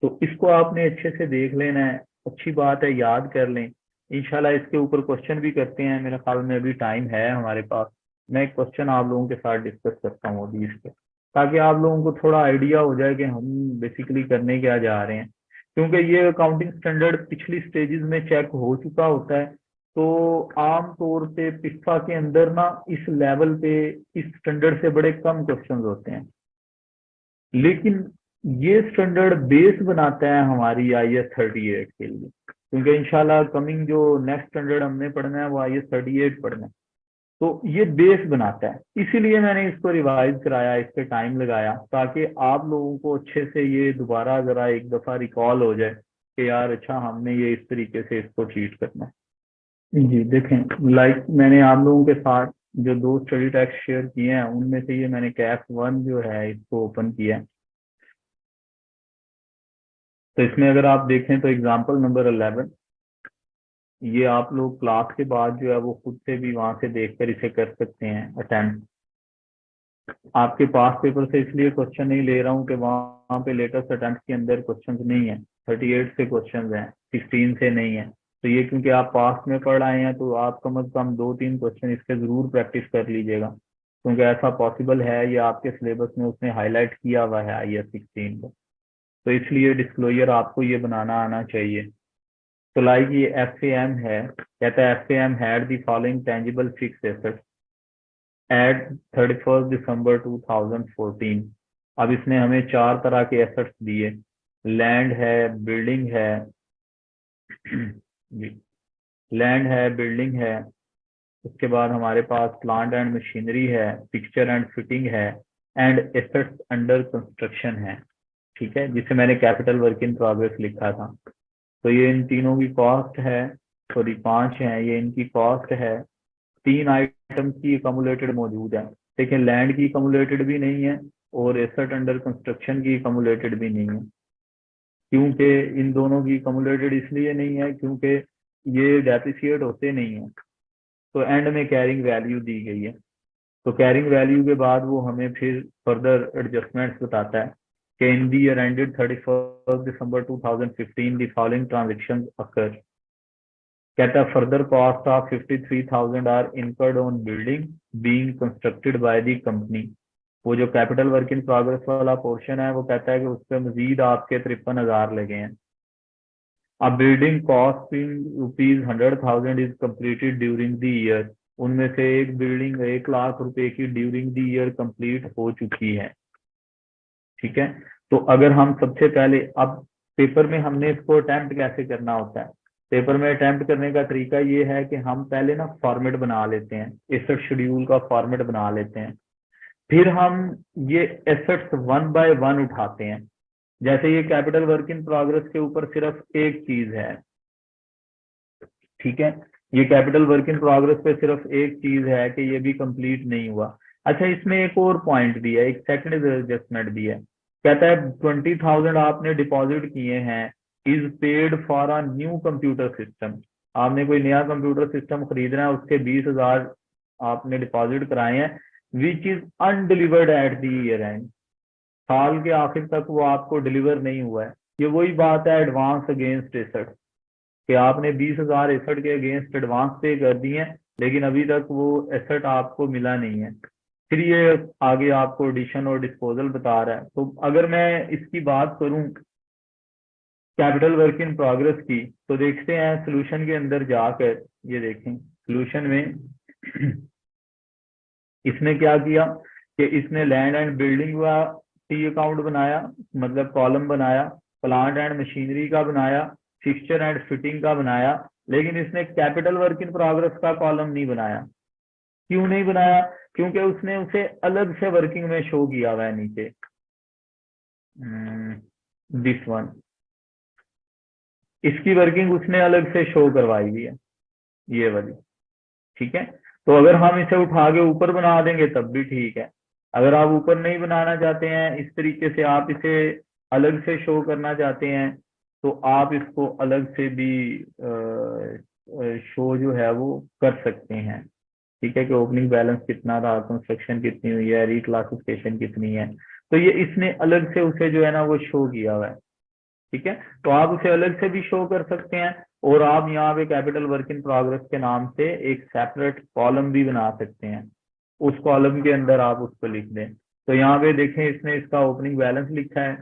तो इसको आपने अच्छे से देख लेना है, अच्छी बात है, याद कर लें। इंशाल्लाह इसके ऊपर क्वेश्चन भी करते हैं, मेरे ख्याल में अभी टाइम है हमारे पास। मैं एक क्वेश्चन आप लोगों के साथ डिस्कस करता हूँ अभी इस पे, ताकि आप लोगों को थोड़ा आइडिया हो जाए कि हम बेसिकली करने क्या जा रहे हैं। क्योंकि ये अकाउंटिंग स्टैंडर्ड पिछली स्टेजेस में चेक हो चुका होता है, तो आम तौर पे पिस्फा के अंदर ना इस लेवल पे इस स्टैंडर्ड से बड़े कम क्वेश्चंस होते हैं। लेकिन ये स्टैंडर्ड बेस बनाता है हमारी IS 38 के लिए, क्योंकि इंशाल्लाह कमिंग जो नेक्स्ट स्टैंडर्ड हमने पढ़ना है वो IS 38 पढ़ना है। तो ये बेस बनाता है, इसीलिए मैंने इसको रिवाइज कराया, इस पे टाइम लगाया, ताकि आप लोगों को अच्छे से ये दोबारा जरा एक दफा रिकॉल हो जाए कि यार अच्छा हमने ये इस तरीके से इसको ट्रीट करना है। जी देखें, लाइक मैंने आप लोगों के साथ जो 2 स्टडी टेक्स्ट शेयर किए हैं उनमें से ये मैंने कैफ 1 जो है इसको ओपन किया है। तो इसमें अगर आप देखें तो एग्जाम्पल नंबर 11, ये आप लोग क्लास के बाद जो है वो खुद से भी वहां से देखकर इसे कर सकते हैं अटेम्प्ट। आपके पास पेपर से इसलिए क्वेश्चन नहीं ले रहा हूँ कि वहां पे लेटेस्ट अटेम्प्ट के अंदर क्वेश्चन नहीं है, 38 से क्वेश्चन हैं, 16 से नहीं है। तो ये क्योंकि आप पास में पढ़ आए हैं तो आप कम से कम 2-3 क्वेश्चन इसके जरूर प्रैक्टिस कर लीजिएगा, क्योंकि ऐसा पॉसिबल है, ये आपके सिलेबस में उसने हाईलाइट किया हुआ है IS 16 को। तो इसलिए डिस्क्लोजर आपको ये बनाना आना चाहिए। तो लाइक ये FAM है, कहता है FAM had the following tangible fixed assets at 31 December 2014। अब इसने हमें 4 तरह के एसेट्स दिए, लैंड है, बिल्डिंग है जी, लैंड है, बिल्डिंग है, उसके बाद हमारे पास प्लांट एंड मशीनरी है, पिक्चर एंड फिटिंग है, एंड एसेट्स अंडर कंस्ट्रक्शन है। ठीक है, जिसे मैंने कैपिटल वर्क इन प्रोग्रेस लिखा था। तो ये इन तीनों की कॉस्ट है, सॉरी 5 है, ये इनकी कॉस्ट है। 3 आइटम की अकोमुलेटेड मौजूद है, लेकिन लैंड की अकोमुलेटेड भी नहीं है और एसेट अंडर कंस्ट्रक्शन की अकोमुलेटेड भी नहीं है। क्योंकि इन दोनों की अकोमुलेटेड इसलिए नहीं है क्योंकि ये डेप्रिसिएट होते नहीं है, तो एंड में कैरिंग वैल्यू दी गई है। तो कैरिंग वैल्यू के बाद वो हमें फिर फर्दर एडजस्टमेंट्स बताता है कि इन दी ईयर एंडेड 31 दिसंबर 2015 द फॉलोइंग ट्रांजेक्शन अकर। कहता है further cost of 53,000 are incurred on building being constructed by the company. वो जो कैपिटल वर्क इन प्रोग्रेस वाला पोर्शन है वो कहता है कि उस पर मजीद आपके 53,000 लगे हैं। अब building costing ₹100,000 is completed during the year. उनमें से एक बिल्डिंग 1 लाख रुपए की ड्यूरिंग द ईयर कंप्लीट हो चुकी है। ठीक है। तो अगर हम सबसे पहले, अब पेपर में हमने इसको अटेम्प्ट कैसे करना होता है, पेपर में अटेम्प्ट करने का तरीका ये है कि हम पहले ना फॉर्मेट बना लेते हैं, एसेट शेड्यूल का फॉर्मेट बना लेते हैं, फिर हम ये एसेट्स 1 बाय 1 उठाते हैं। जैसे ये कैपिटल वर्क इन प्रोग्रेस के ऊपर सिर्फ एक चीज है, ठीक है, ये कैपिटल वर्क इन प्रोग्रेस पे सिर्फ एक चीज है कि ये भी कंप्लीट नहीं हुआ। अच्छा, इसमें एक और पॉइंट दिया है, एक सेकंड एडजस्टमेंट दिया है। कहता है 20,000 आपने डिपॉजिट किए हैं is paid for a new computer system. आपने कोई नया कंप्यूटर सिस्टम खरीदना है, उसके 20,000 आपने डिपॉजिट कराए हैं, which is undelivered at the year and. साल के आखिर तक वो आपको डिलीवर नहीं हुआ है। ये वही बात है एडवांस अगेंस्ट एसेट। कि आपने 20,000 एसेट के अगेंस्ट एडवांस पे कर दिए हैं, लेकिन अभी तक वो एसेट आपको मिला नहीं है। फिर ये आगे आपको एडिशन और डिस्पोजल बता रहा है। तो अगर मैं इसकी बात करूं कैपिटल वर्क इन प्रोग्रेस की, तो देखते हैं सोल्यूशन के अंदर जाकर, ये देखें सोल्यूशन में इसने क्या किया कि इसने लैंड एंड बिल्डिंग का टी अकाउंट बनाया, मतलब कॉलम बनाया, प्लांट एंड मशीनरी का बनाया, फिक्सचर एंड फिटिंग का बनाया, लेकिन इसने कैपिटल वर्क इन प्रोग्रेस का कॉलम नहीं बनाया। क्यों नहीं बनाया? क्योंकि उसने उसे अलग से वर्किंग में शो किया हुआ है नीचे, दिस वन, इसकी वर्किंग उसने अलग से शो करवाई हुई है, ये वाली। ठीक है, तो अगर हम इसे उठा के ऊपर बना देंगे तब भी ठीक है। अगर आप ऊपर नहीं बनाना चाहते हैं, इस तरीके से आप इसे अलग से शो करना चाहते हैं, तो आप इसको अलग से भी शो जो है वो कर सकते हैं। ठीक है, कि ओपनिंग बैलेंस कितना था, कंस्ट्रक्शन कितनी हुई है, रिक्लासिफिकेशन कितनी है, तो ये इसने अलग से उसे जो है ना वो शो किया हुआ है। ठीक है, तो आप उसे अलग से भी शो कर सकते हैं, और आप यहाँ पे कैपिटल वर्क इन प्रोग्रेस के नाम से एक सेपरेट कॉलम भी बना सकते हैं। उस कॉलम के अंदर आप उसको लिख दें। तो यहाँ पे देखें, इसने इसका ओपनिंग बैलेंस लिखा है,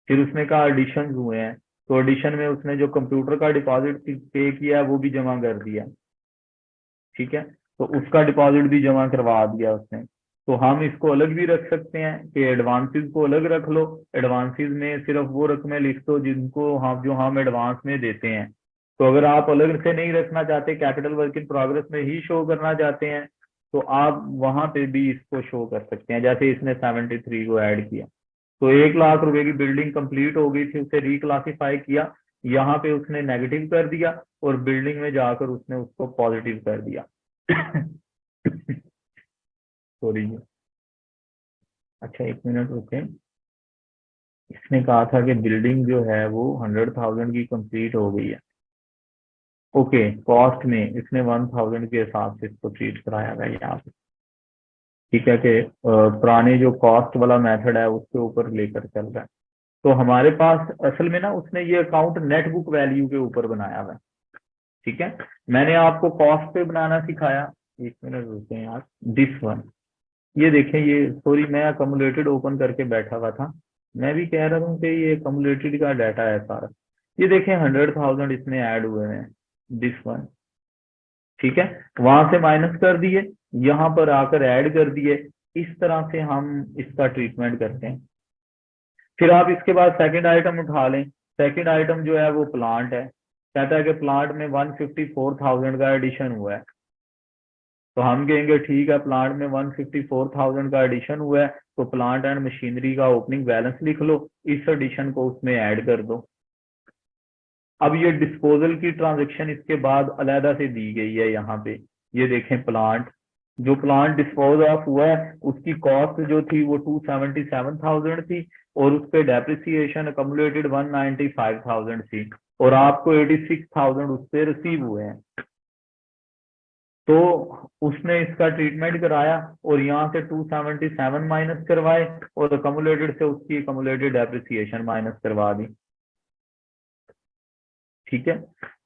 फिर उसने कहा एडिशन हुए हैं, तो एडिशन में उसने जो कंप्यूटर का डिपॉजिट पे किया है वो भी जमा कर दिया। ठीक है, तो उसका डिपॉजिट भी जमा करवा दिया उसने। तो हम इसको अलग भी रख सकते हैं कि एडवांसेस को अलग रख लो, एडवांसेस में सिर्फ वो रकमें लिख दो जिनको हम जो हम एडवांस में देते हैं। तो अगर आप अलग से नहीं रखना चाहते, कैपिटल वर्क इन प्रोग्रेस में ही शो करना चाहते हैं, तो आप वहां पे भी इसको शो कर सकते हैं। जैसे इसने 73 को ऐड किया, तो 1 लाख रुपए की बिल्डिंग कंप्लीट हो गई थी, उसे रिक्लासिफाई किया, यहाँ पे उसने नेगेटिव कर दिया, और बिल्डिंग में जाकर उसने उसको पॉजिटिव कर दिया। सॉरी, अच्छा 1 मिनट रुके। इसने कहा था कि बिल्डिंग जो है वो 100,000 की कंप्लीट हो गई है। ओके, कॉस्ट में इसने 1,000 के हिसाब से इसको ट्रीट कराया गया यहाँ पे। ठीक है, कि पुराने जो कॉस्ट वाला मेथड है उसके ऊपर लेकर चल रहा है। तो हमारे पास असल में ना उसने ये अकाउंट नेट बुक वैल्यू के ऊपर बनाया हुआ है। ठीक है, मैंने आपको कॉस्ट पे बनाना सिखाया। 1 मिनट रुके यार, दिस वन, ये देखें, ये सॉरी मैं अकोमोडेटेड ओपन करके बैठा हुआ था, मैं भी कह रहा हूँ कि ये अकोमोडेटेड का डाटा है सारा। ये देखें 100,000 इसमें ऐड हुए हैं, दिस वन। ठीक है, वहां से माइनस कर दिए, यहाँ पर आकर ऐड कर दिए। इस तरह से हम इसका ट्रीटमेंट करते हैं। फिर आप इसके बाद सेकंड आइटम उठा लें। सेकंड आइटम जो है वो प्लांट है। कहता है कि प्लांट में 154,000 का एडिशन हुआ है। तो हम कहेंगे ठीक है, प्लांट में 154,000 का एडिशन हुआ है, तो प्लांट एंड मशीनरी का ओपनिंग बैलेंस लिख लो, इस एडिशन को उसमें ऐड कर दो। अब ये डिस्पोजल की ट्रांजेक्शन इसके बाद अलहदा से दी गई है यहाँ पे। ये देखें, प्लांट, जो प्लांट डिस्पोज ऑफ हुआ है उसकी कॉस्ट जो थी वो 277,000 थी, और उस पर डेप्रिसिएशन अकमुलेटेड 195,000 थी, और आपको 86,000 उस पर रिसीव हुए हैं। तो उसने इसका ट्रीटमेंट कराया, और यहाँ से 277 माइनस करवाए, और अकमुलेटेड से उसकी अकमुलेटेड डेप्रिसिएशन माइनस करवा दी। ठीक है,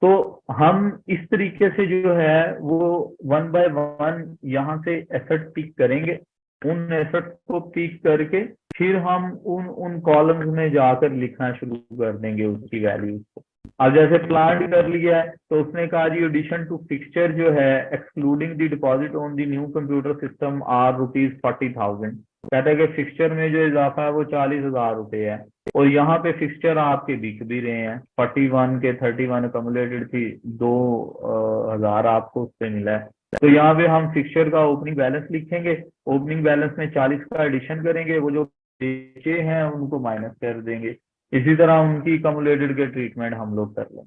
तो हम इस तरीके से जो है वो 1 बाय 1 यहाँ से एसेट पिक करेंगे। उन एसेट को पिक करके फिर हम उन कॉलम्स में जाकर लिखना शुरू कर देंगे उसकी वैल्यूज को। अब जैसे प्लांट कर लिया है, तो उसने कहा जी एडिशन टू फिक्सचर जो है excluding the deposit on the new computer system are ₹40,000। कहता है कि फिक्सचर में जो इजाफा है वो 40,000 रुपए है, और यहाँ पे फिक्सचर आपके बिक भी रहे हैं। 41 के 31 अकोमोडेटेड थी, 2,000 आपको उससे मिला है। तो यहाँ पे हम फिक्सचर का ओपनिंग बैलेंस लिखेंगे, ओपनिंग बैलेंस में 40 का एडिशन करेंगे, वो जो बेचे हैं उनको माइनस कर देंगे। इसी तरह उनकी अकोमोडेटेड के ट्रीटमेंट हम लोग कर लें।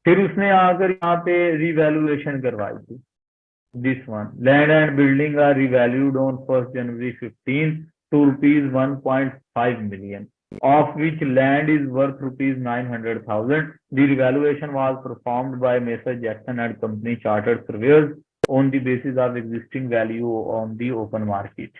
फिर उसने आकर यहाँ पे रिवैल्यूएशन करवाई थी, this one, land and building are revalued on 1 January 15 to ₹1.5 million, of which land is worth ₹900,000. The revaluation was performed by Messrs Jackson and Company Chartered Surveyors on the basis of existing value on the open market.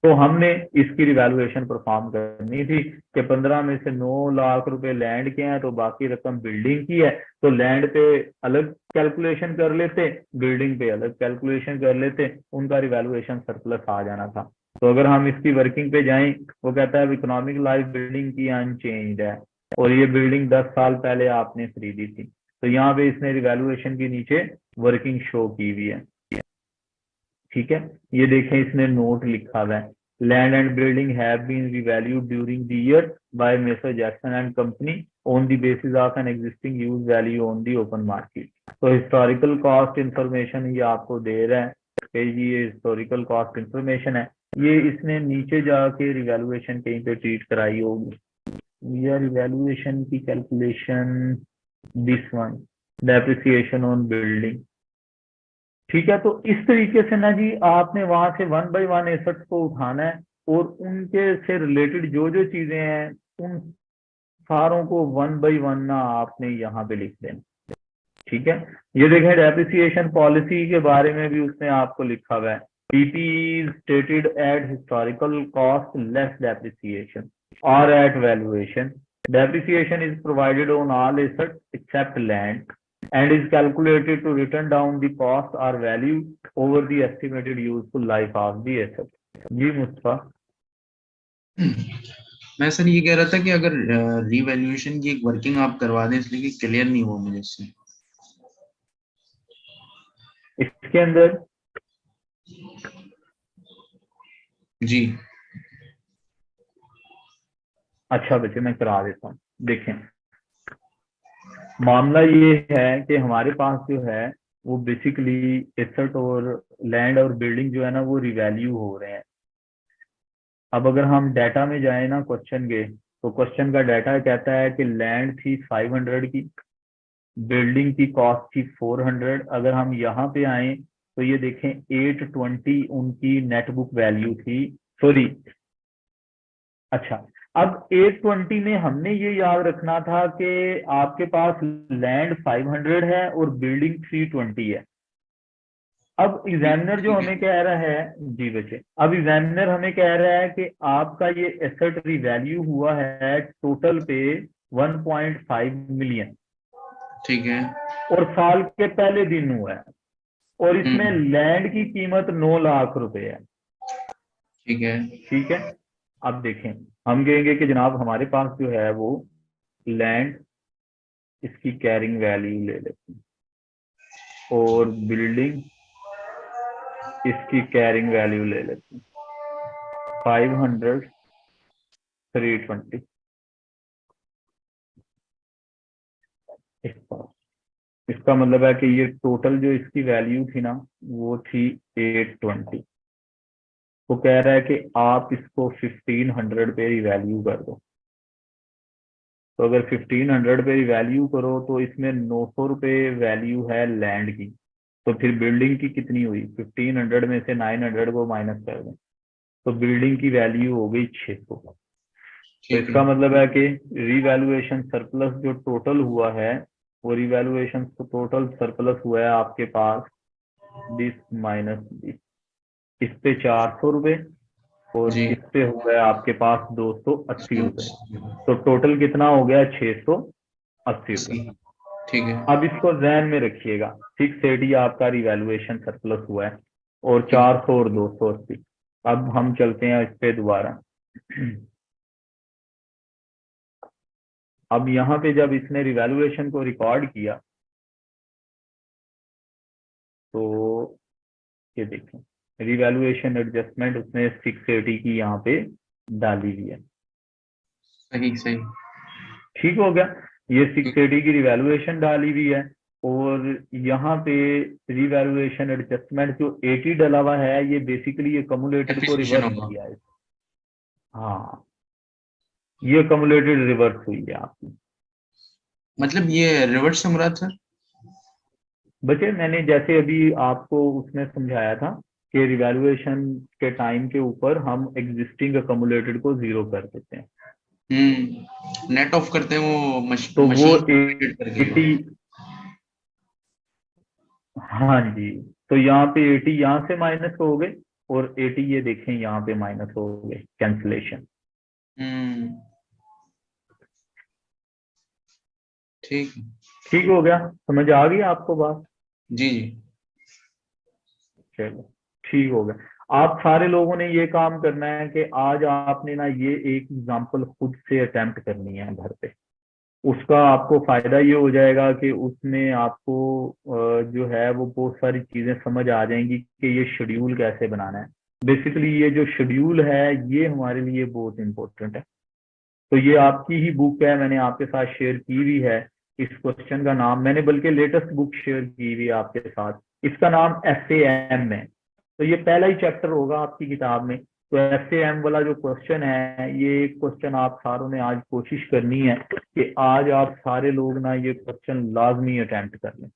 तो हमने इसकी revaluation perform करनी थी कि 15 में से 9 लाख रुपए land के हैं तो बाकी रकम बिल्डिंग की है, तो लैंड पे अलग कैलकुलेशन कर लेते, बिल्डिंग पे अलग कैलकुलेशन कर लेते, उनका रिवैल्यूएशन सरप्लस आ जाना था। तो अगर हम इसकी वर्किंग पे जाएं, वो कहता है इकोनॉमिक लाइफ बिल्डिंग की अनचेंज्ड है और ये बिल्डिंग 10 साल पहले आपने खरीदी थी, तो यहाँ पे इसने रिवैल्यूएशन के नीचे वर्किंग शो की हुई है। ठीक है, ये देखें इसने नोट लिखा हुआ है, land and building have been revalued during the year by mister Jackson and company on the basis of an existing use value on the open market. तो हिस्टोरिकल कॉस्ट इंफॉर्मेशन ये आपको दे रहा है कि ये हिस्टोरिकल कॉस्ट इंफॉर्मेशन है, ये इसने नीचे जाके रिवैल्यूएशन कहीं पे ट्रीट कराई होगी, या रिवैल्यूएशन की calculation this one, depreciation on building. ठीक है, तो इस तरीके से ना जी आपने वहां से 1 बाय 1 एसेट्स को उठाना है और उनके से रिलेटेड जो जो चीजें हैं उन सारों को 1 बाय 1 ना आपने यहाँ पे लिख देना। ठीक है, ये देखें डेप्रिसिएशन पॉलिसी के बारे में भी उसने आपको लिखा हुआ है, PP is stated at historical cost less depreciation और at valuation. Depreciation is provided on all assets except land and is calculated to return down the cost or value over the estimated useful life of the asset. जी मुस्तफा। मैं sir ये कह रहा था कि अगर revaluation की एक वर्किंग आप करवा दें, इसलिए कि क्लियर नहीं हुआ मुझे इससे। इसके अंदर जी अच्छा बच्चे मैं करा देता हूँ। देखें मामला ये है कि हमारे पास जो है वो बेसिकली एसेट और लैंड और बिल्डिंग जो है ना वो रिवैल्यू हो रहे हैं। अब अगर हम डाटा में जाए ना क्वेश्चन के, तो क्वेश्चन का डाटा कहता है कि लैंड थी 500 की, बिल्डिंग की कॉस्ट थी 400। अगर हम यहाँ पे आए तो ये देखें 820 उनकी नेट बुक वैल्यू थी, सॉरी अच्छा, अब 820 में हमने ये याद रखना था कि आपके पास लैंड 500 है और बिल्डिंग 320 है। अब एग्जामिनर जो हमें कह रहा है, जी बच्चे, अब एग्जामिनर हमें कह रहा है कि आपका ये एसेट रिवैल्यू हुआ है टोटल पे 1.5 मिलियन, ठीक है, और साल के पहले दिन हुआ है, और इसमें लैंड की कीमत 9 लाख रुपए है। ठीक है, ठीक है, अब देखें हम कहेंगे कि जनाब हमारे पास जो है वो लैंड इसकी कैरिंग वैल्यू ले लेते हैं और बिल्डिंग इसकी कैरिंग वैल्यू ले लेते हैं 500 320। इसका मतलब है कि ये टोटल जो इसकी वैल्यू थी ना वो थी 820। वो कह रहा है कि आप इसको 1500 पे रिवैल्यू कर दो। तो अगर 1500 पे रिवैल्यू करो तो इसमें 900 रुपए वैल्यू है लैंड की, तो फिर बिल्डिंग की कितनी हुई, 1500 में से 900 को माइनस कर दें तो बिल्डिंग की वैल्यू हो गई 600। तो इसका मतलब है कि रिवैल्यूएशन सरप्लस जो टोटल हुआ है वो रिवैल्यूएशन टोटल सरप्लस हुआ है आपके पास दिस माइनस दिस, इस पे 400 रुपए और इस पे हो गया आपके पास 280 रुपए, तो टोटल कितना हो गया 680 रुपए। ठीक है, अब इसको ध्यान में रखिएगा 680 आपका रिवैल्यूएशन सरप्लस हुआ है और 400 और 280। अब हम चलते हैं इस पे दोबारा। अब यहाँ पे जब इसने रिवैल्यूएशन को रिकॉर्ड किया तो ये देखें रिवैल्यूएशन एडजस्टमेंट उसने 680 की यहाँ पे डाली हुई है। सही सही, ठीक हो गया, ये 680 की रिवैल्यूएशन डाली हुई है और यहाँ पे रिवैल्यूएशन एडजस्टमेंट जो 80 डला हुआ है ये बेसिकली ये कम्युलेटेड को रिवर्स किया है। हाँ, ये कम्युलेटेड रिवर्स हुई है आपकी। मतलब ये रिवर्स से मुराद सर बच्चे मैंने जैसे अभी आपको उसमें समझाया था कि रिवैल्यूएशन के टाइम के ऊपर हम एग्जिस्टिंग अकमुलेटेड को 0 कर देते हैं, नेट ऑफ करते हैं वो तो वो मशीन करके। 80, हाँ जी, तो यहाँ पे 80 यहाँ से माइनस हो गए और 80 ये देखें यहाँ पे माइनस हो गए, कैंसिलेशन। ठीक। ठीक हो गया, समझ आ गई आपको बात? जी जी। चलो ठीक हो गया। आप सारे लोगों ने ये काम करना है कि आज आपने ना ये एक एग्जांपल खुद से अटेम्प्ट करनी है घर पे। उसका आपको फायदा ये हो जाएगा कि उसमें आपको जो है वो बहुत सारी चीजें समझ आ जाएंगी कि ये शेड्यूल कैसे बनाना है। बेसिकली ये जो शेड्यूल है ये हमारे लिए बहुत इंपॉर्टेंट है। तो ये आपकी ही बुक है, मैंने आपके साथ शेयर की हुई है। इस क्वेश्चन का नाम मैंने बल्कि लेटेस्ट बुक शेयर की हुई है आपके साथ, इसका नाम SAM है। तो ये पहला ही चैप्टर होगा आपकी किताब में। तो SAM वाला जो क्वेश्चन है, ये क्वेश्चन आप सारों ने आज कोशिश करनी है कि आज आप सारे लोग ना ये क्वेश्चन लाजमी अटेम्प्ट कर लें।